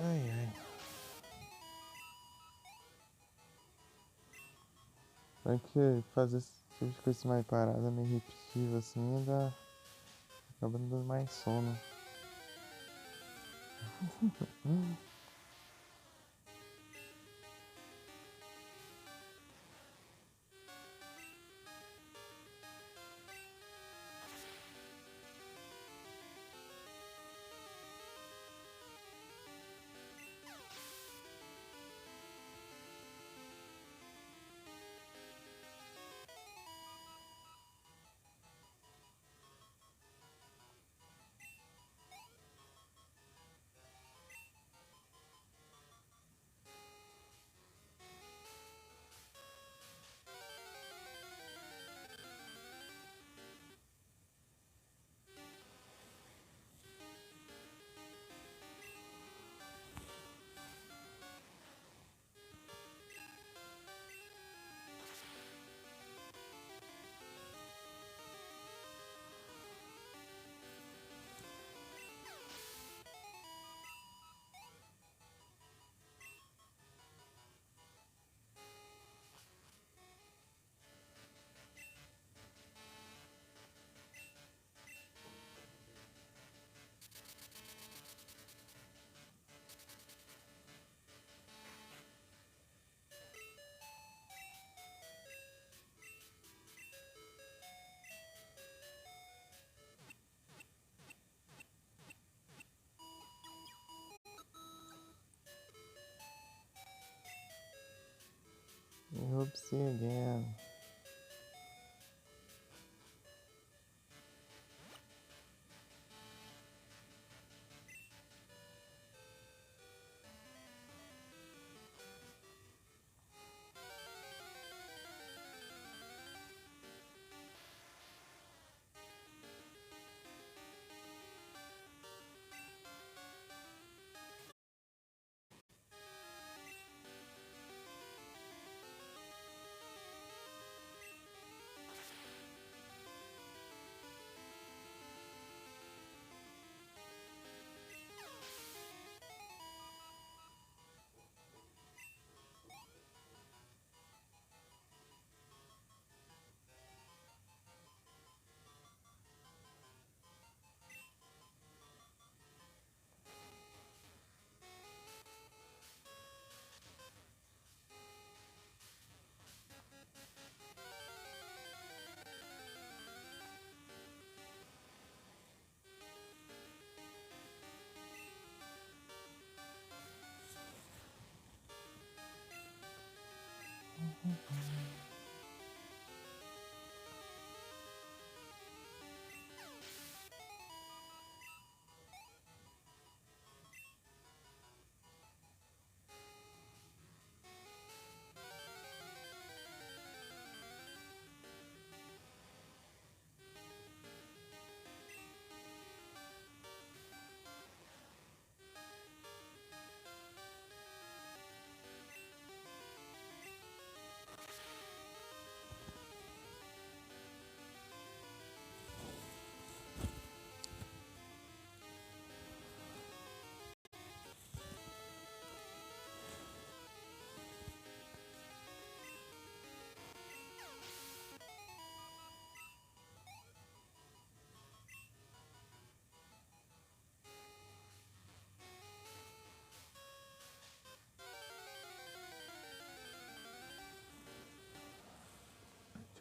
Ai, ai. É que fazer esse tipo de coisa mais parada, meio repetitiva assim, acaba dando mais sono. Oopsie again.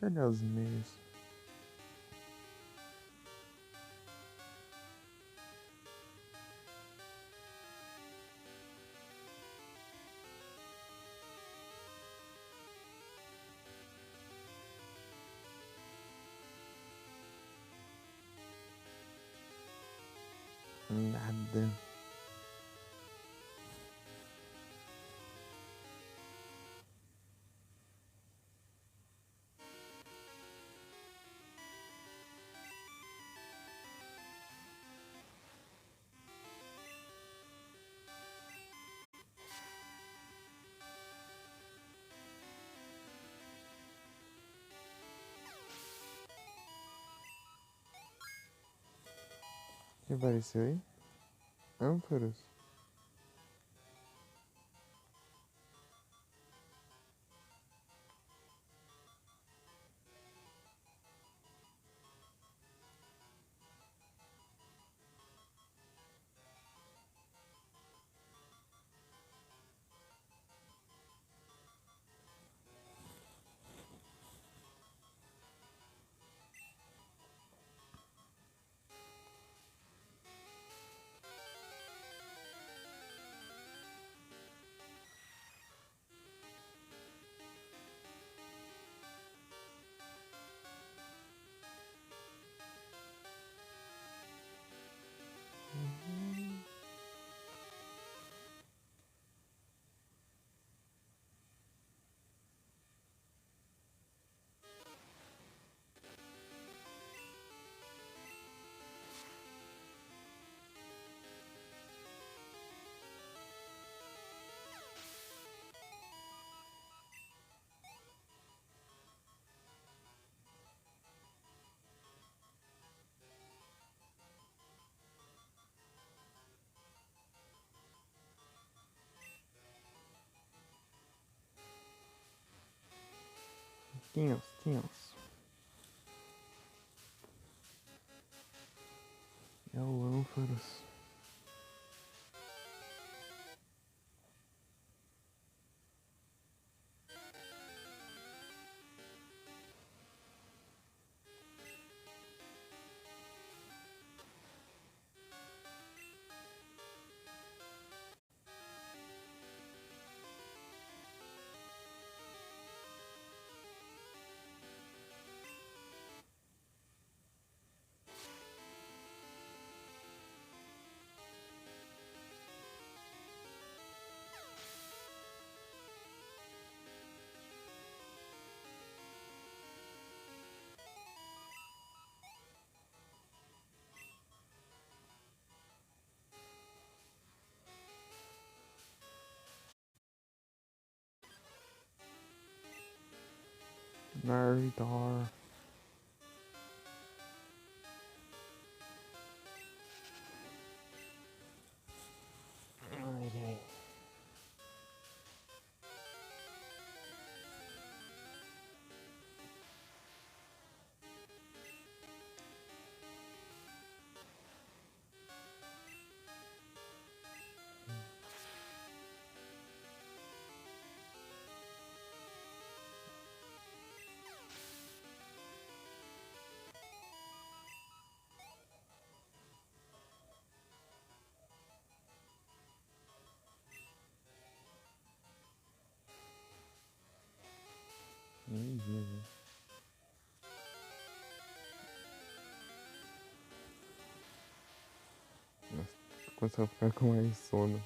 Deixa eu olhar os e-mails. Nada. O que apareceu aí? Ânforos? Tinhos. É o ânforos. Naruto. Ai, ai. Nem vi, velho. Nossa, tô começando a ficar com mais sono.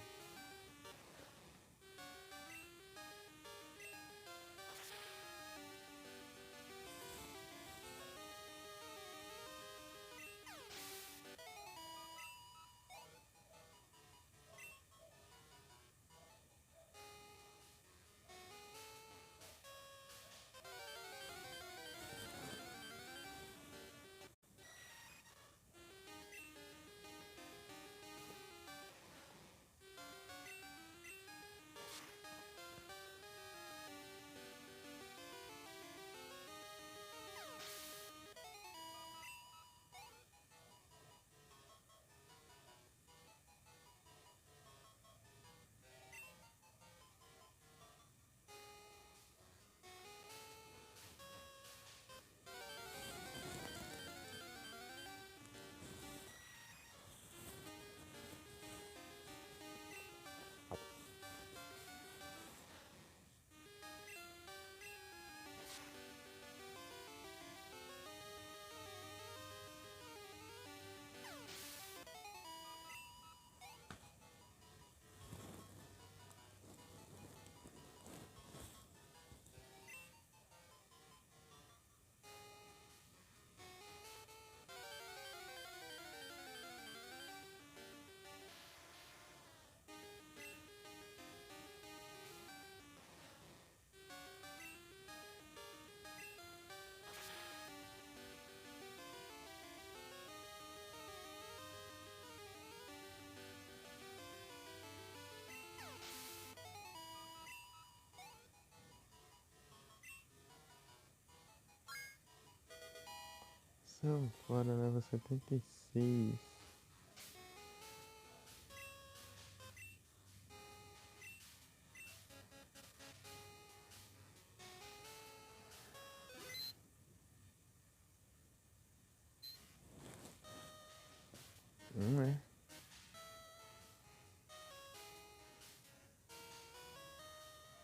Sanfona leva 76. Não é?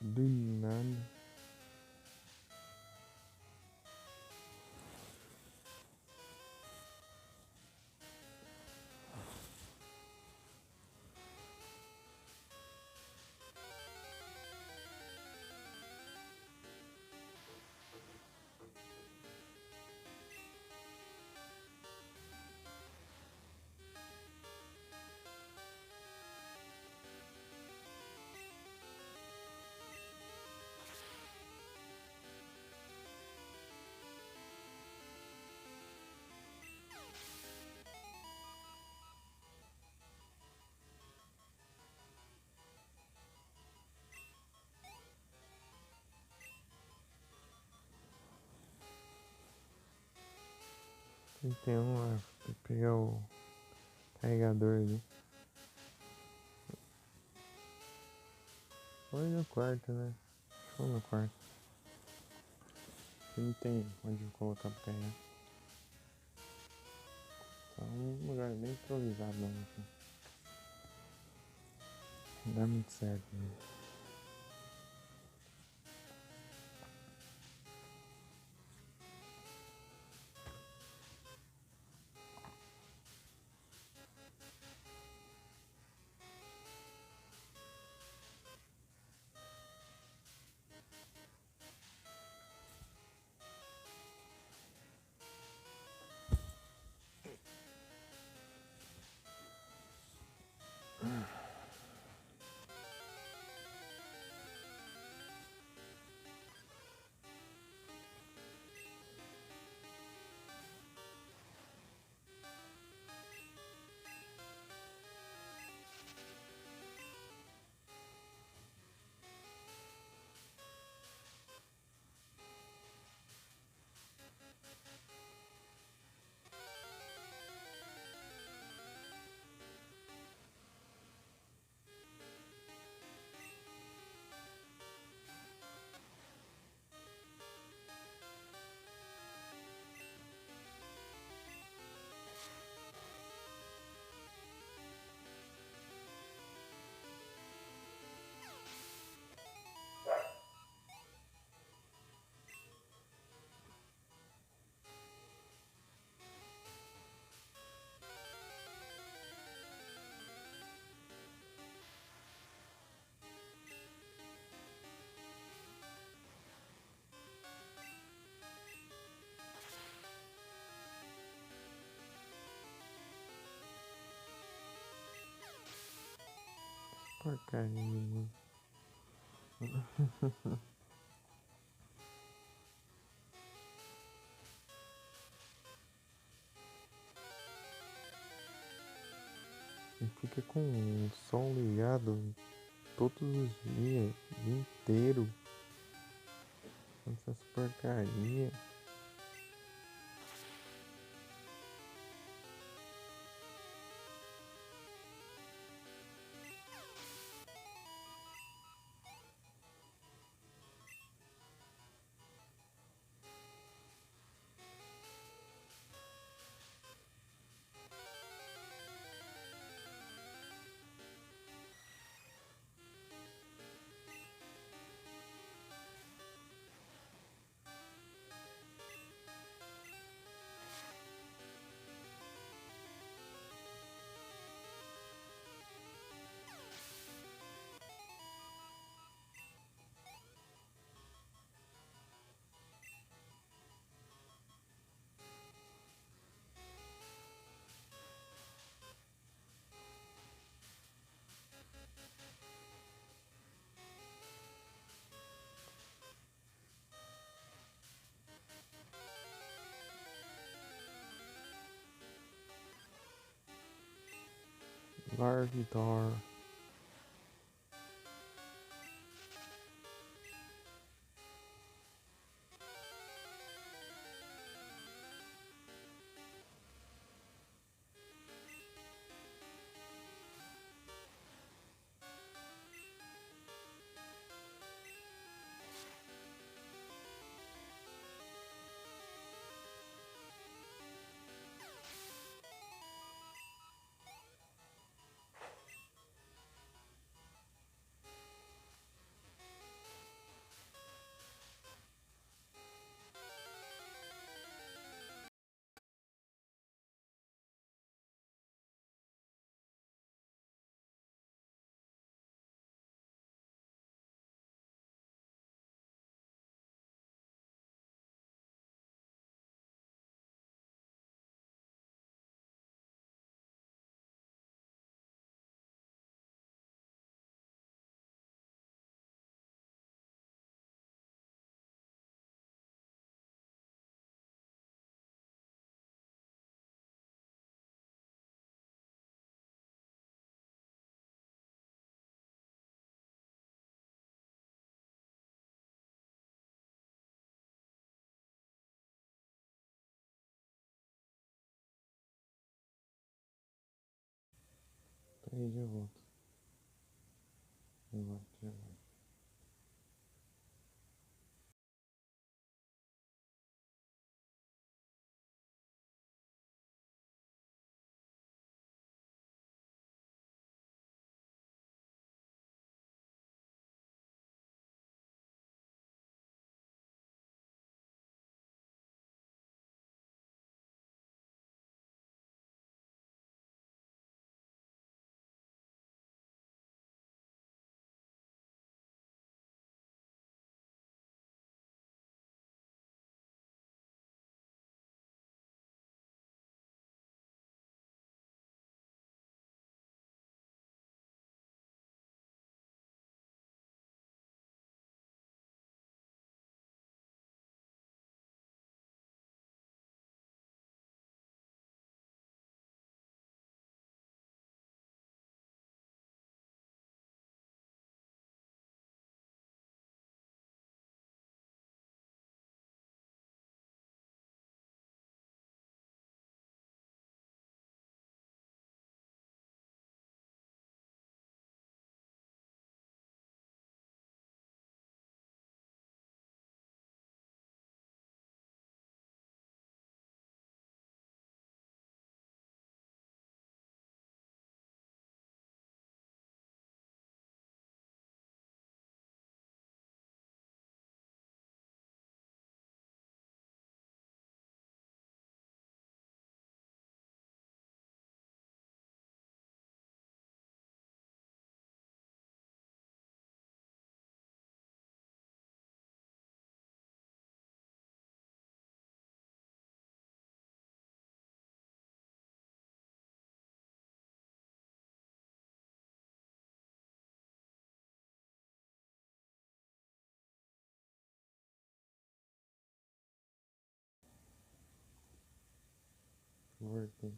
Do nada. Tem um lá. Tem que pegar o carregador ali. Foi no quarto, né? Foi no quarto. Aqui não tem onde eu colocar pra carregar. Tá um lugar bem improvisado não, aqui. Não dá muito certo, né? Porcaria, mano. E fica com o som ligado todos os dias, o dia inteiro. Essas porcaria. Larvidor. Peraí, já volto. Já volto. Voltei.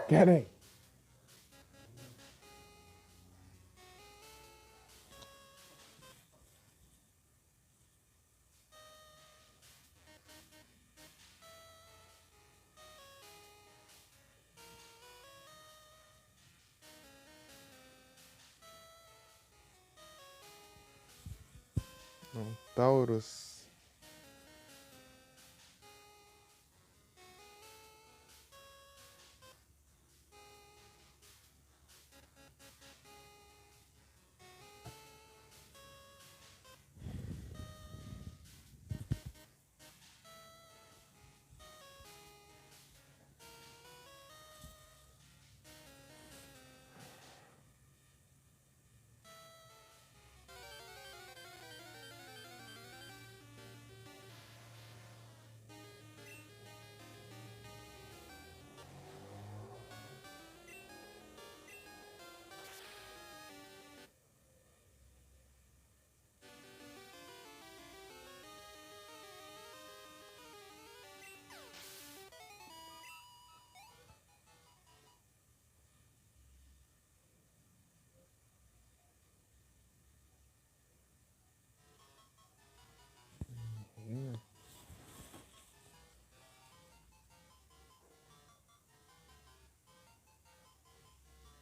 Peraí. Não, Taurus.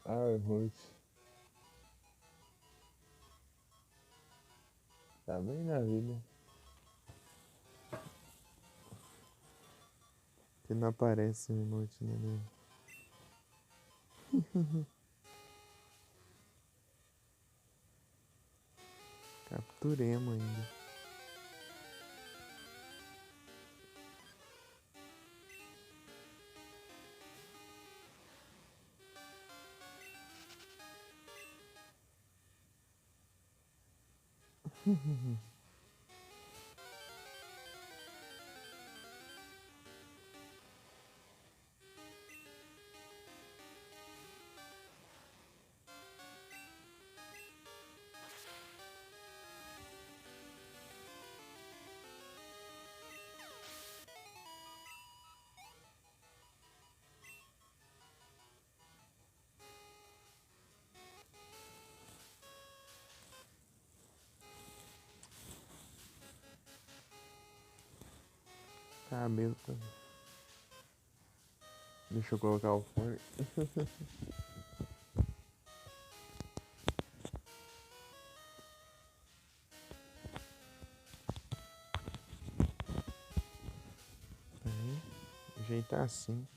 Ai, Ruth. Tá bem na vida. Que não aparece o emote, né? Capturemos ainda. Cabelo também. Deixa eu colocar o fone. Aí, ajeitar assim.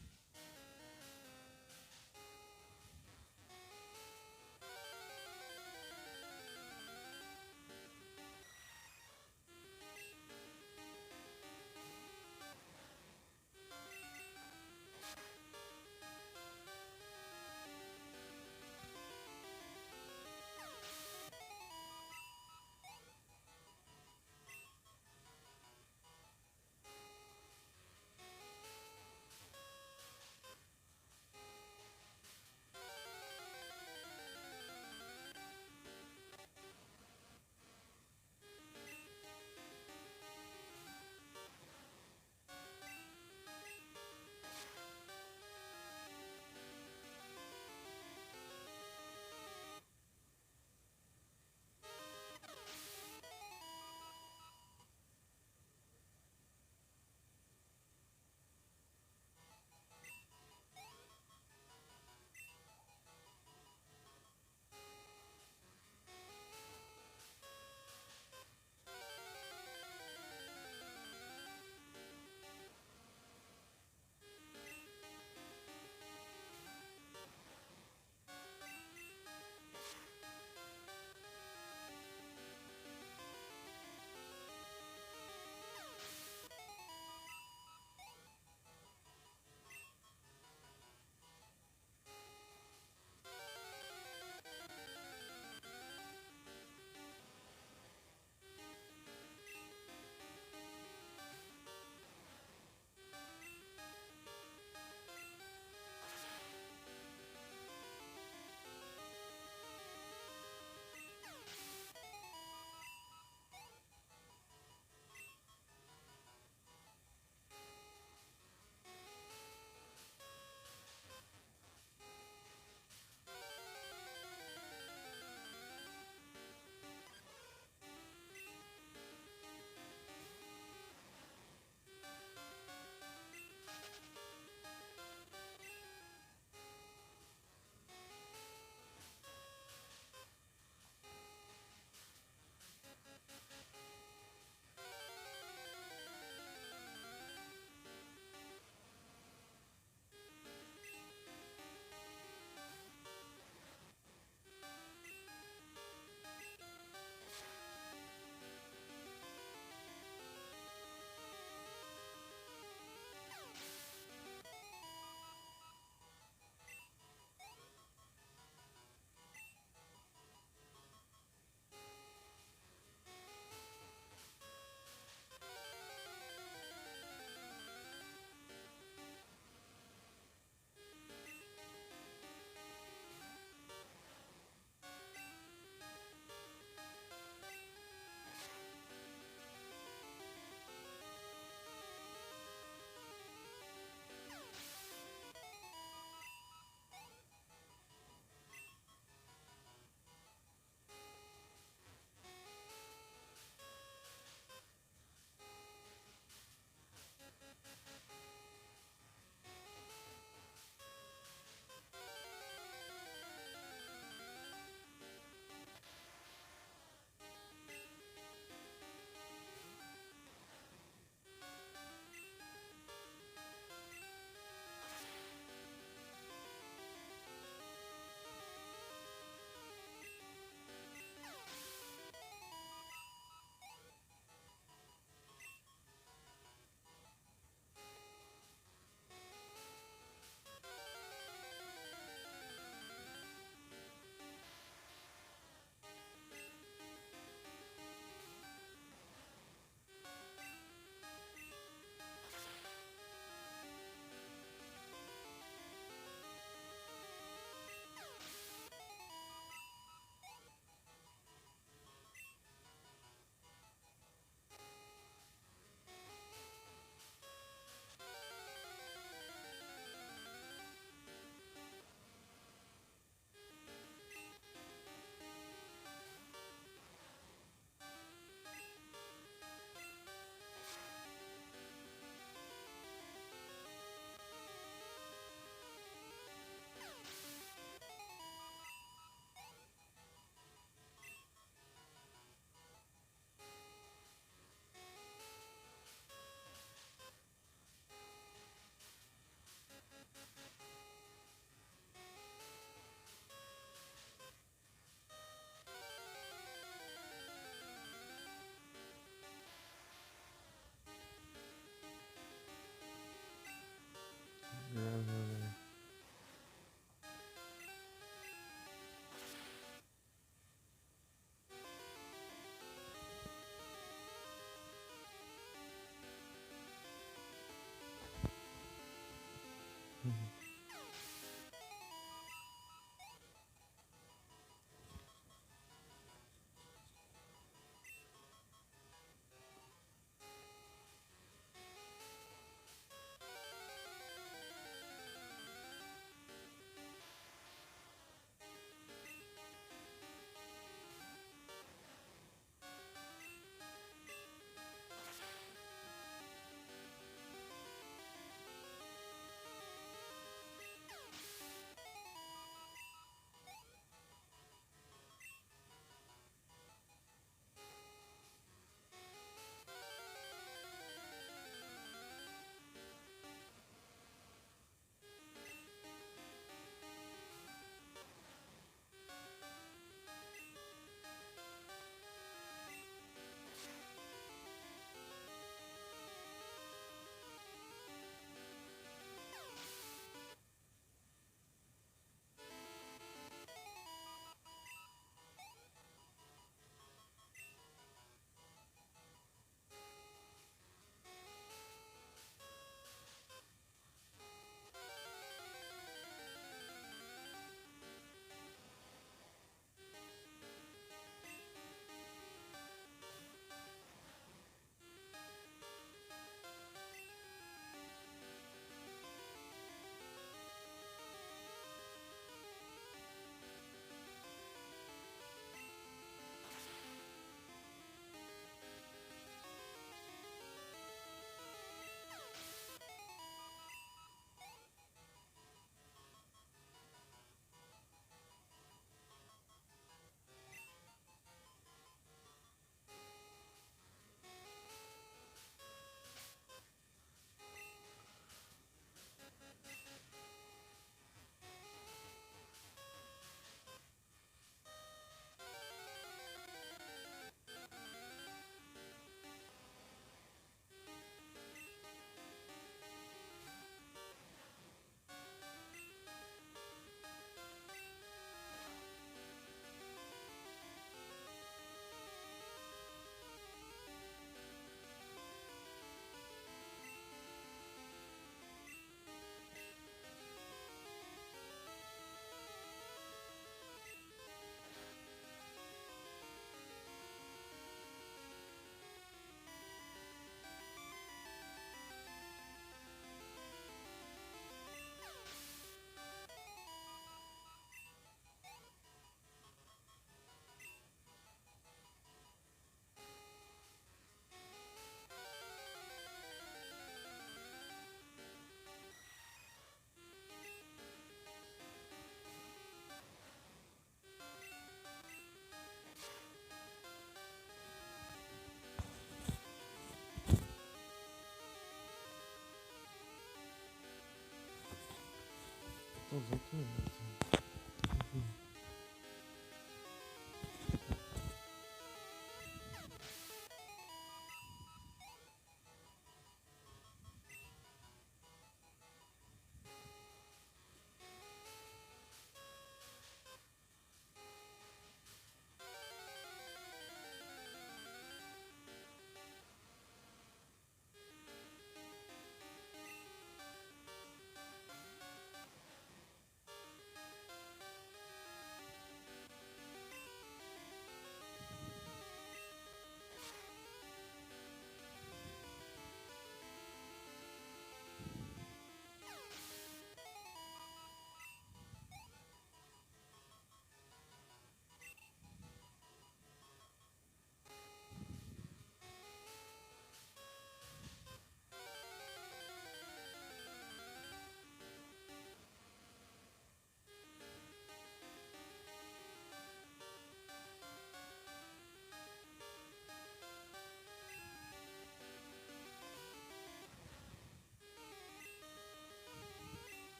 Uns 8 minutos.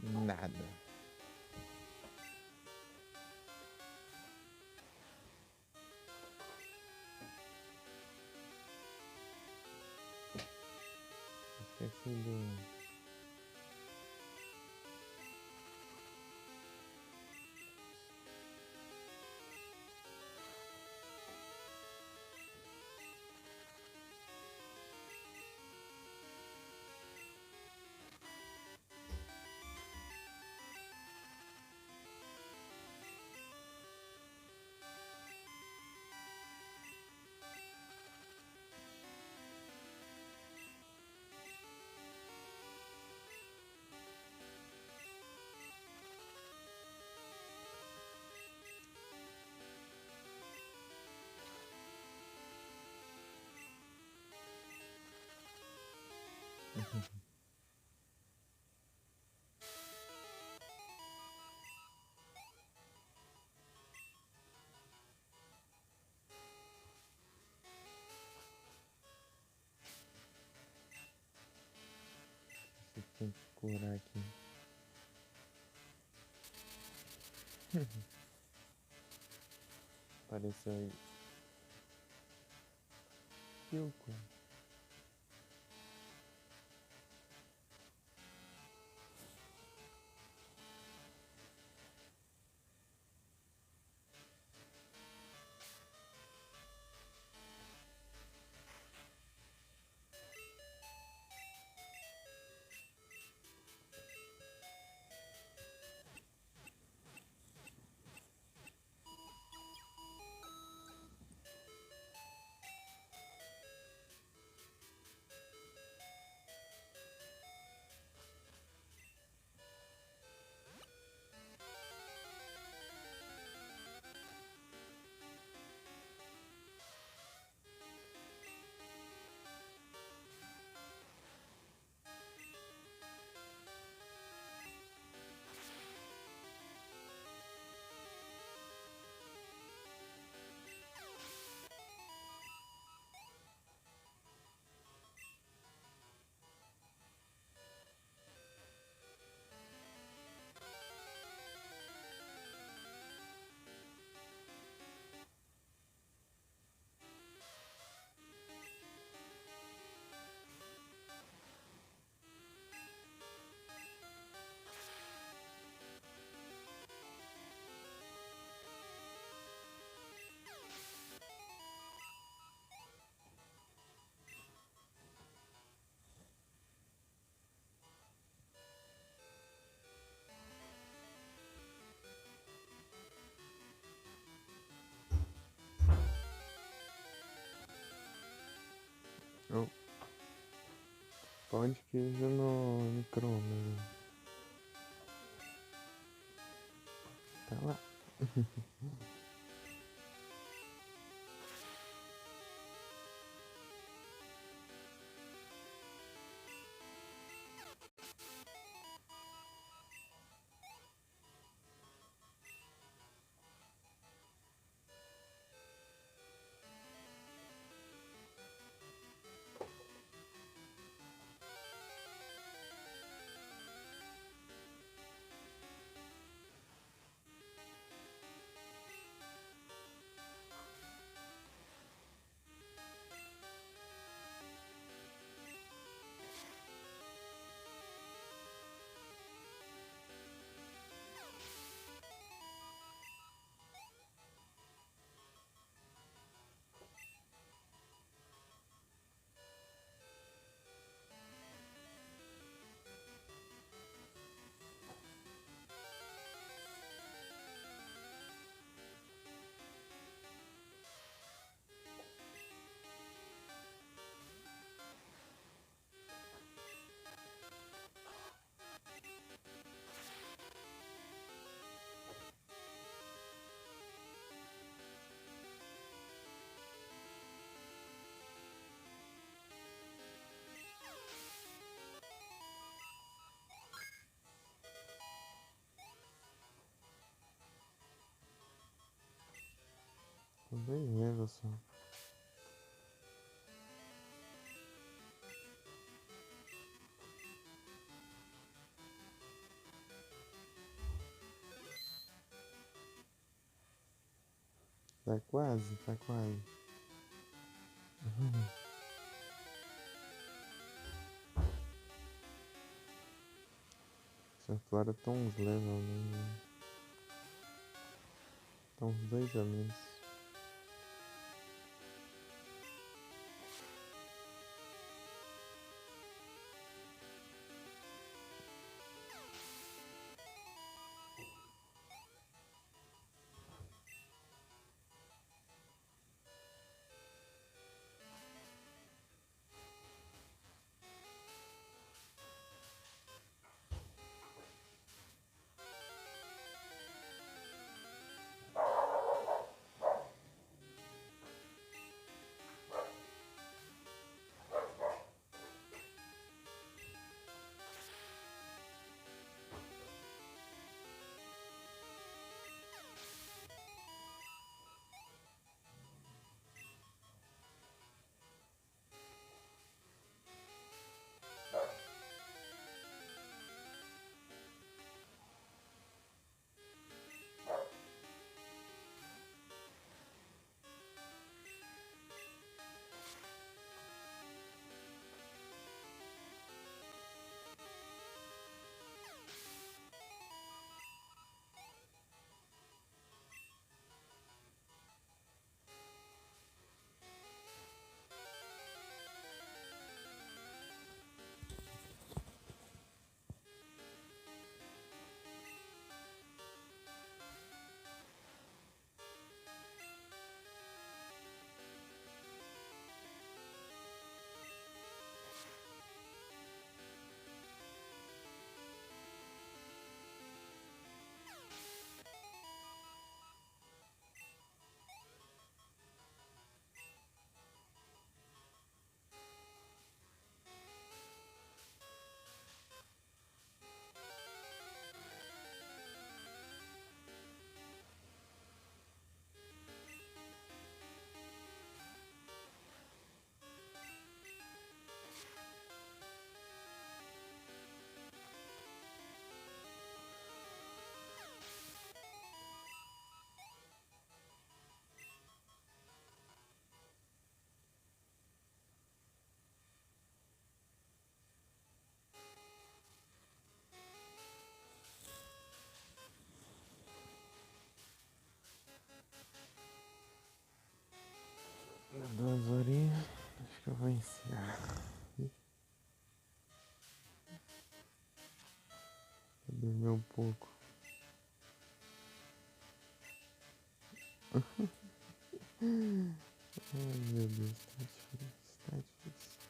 Nada. Esqueci do... Você tem que curar aqui. Apareceu aí. Yoko. Pão de queijo no micro-ondas. Tá lá. Beleza, só. Tá quase, tá quase. Essa Flora tá uns level, né? Tá uns 2 a menos. Dá 2 horinhas. Acho que eu vou encerrar. Vou dormir um pouco. Ai, meu Deus, tá difícil, tá difícil.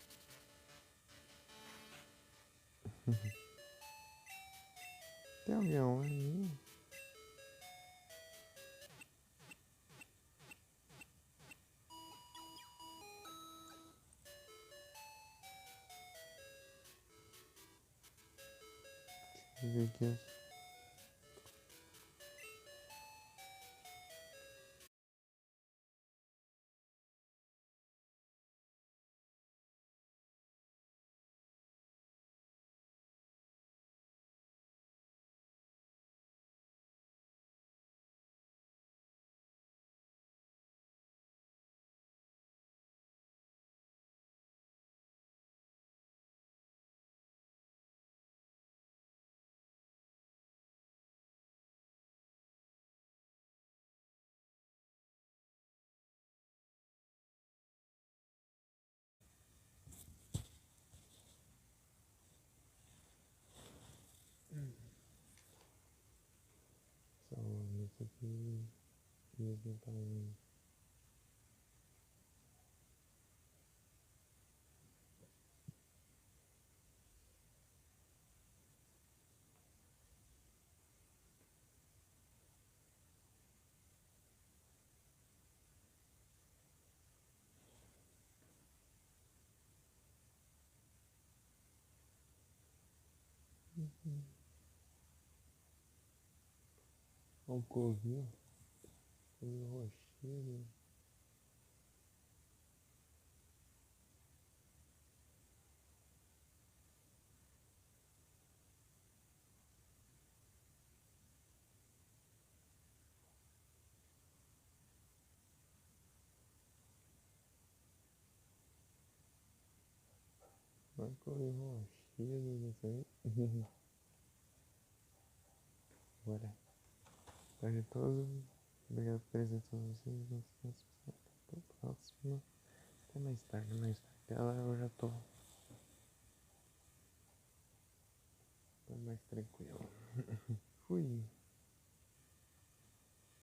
Tem avião ali. Deixa eu ver aqui. Salve isso aqui. Mesmo para mim. Olha o covil. Covil rochedo. Olha o covil rochedo desse aí. Bora. Tarde todos. Obrigado por presença de vocês. Até a próxima. Até mais tarde, mais tarde. Até lá eu já tô mais tranquilo. Fui.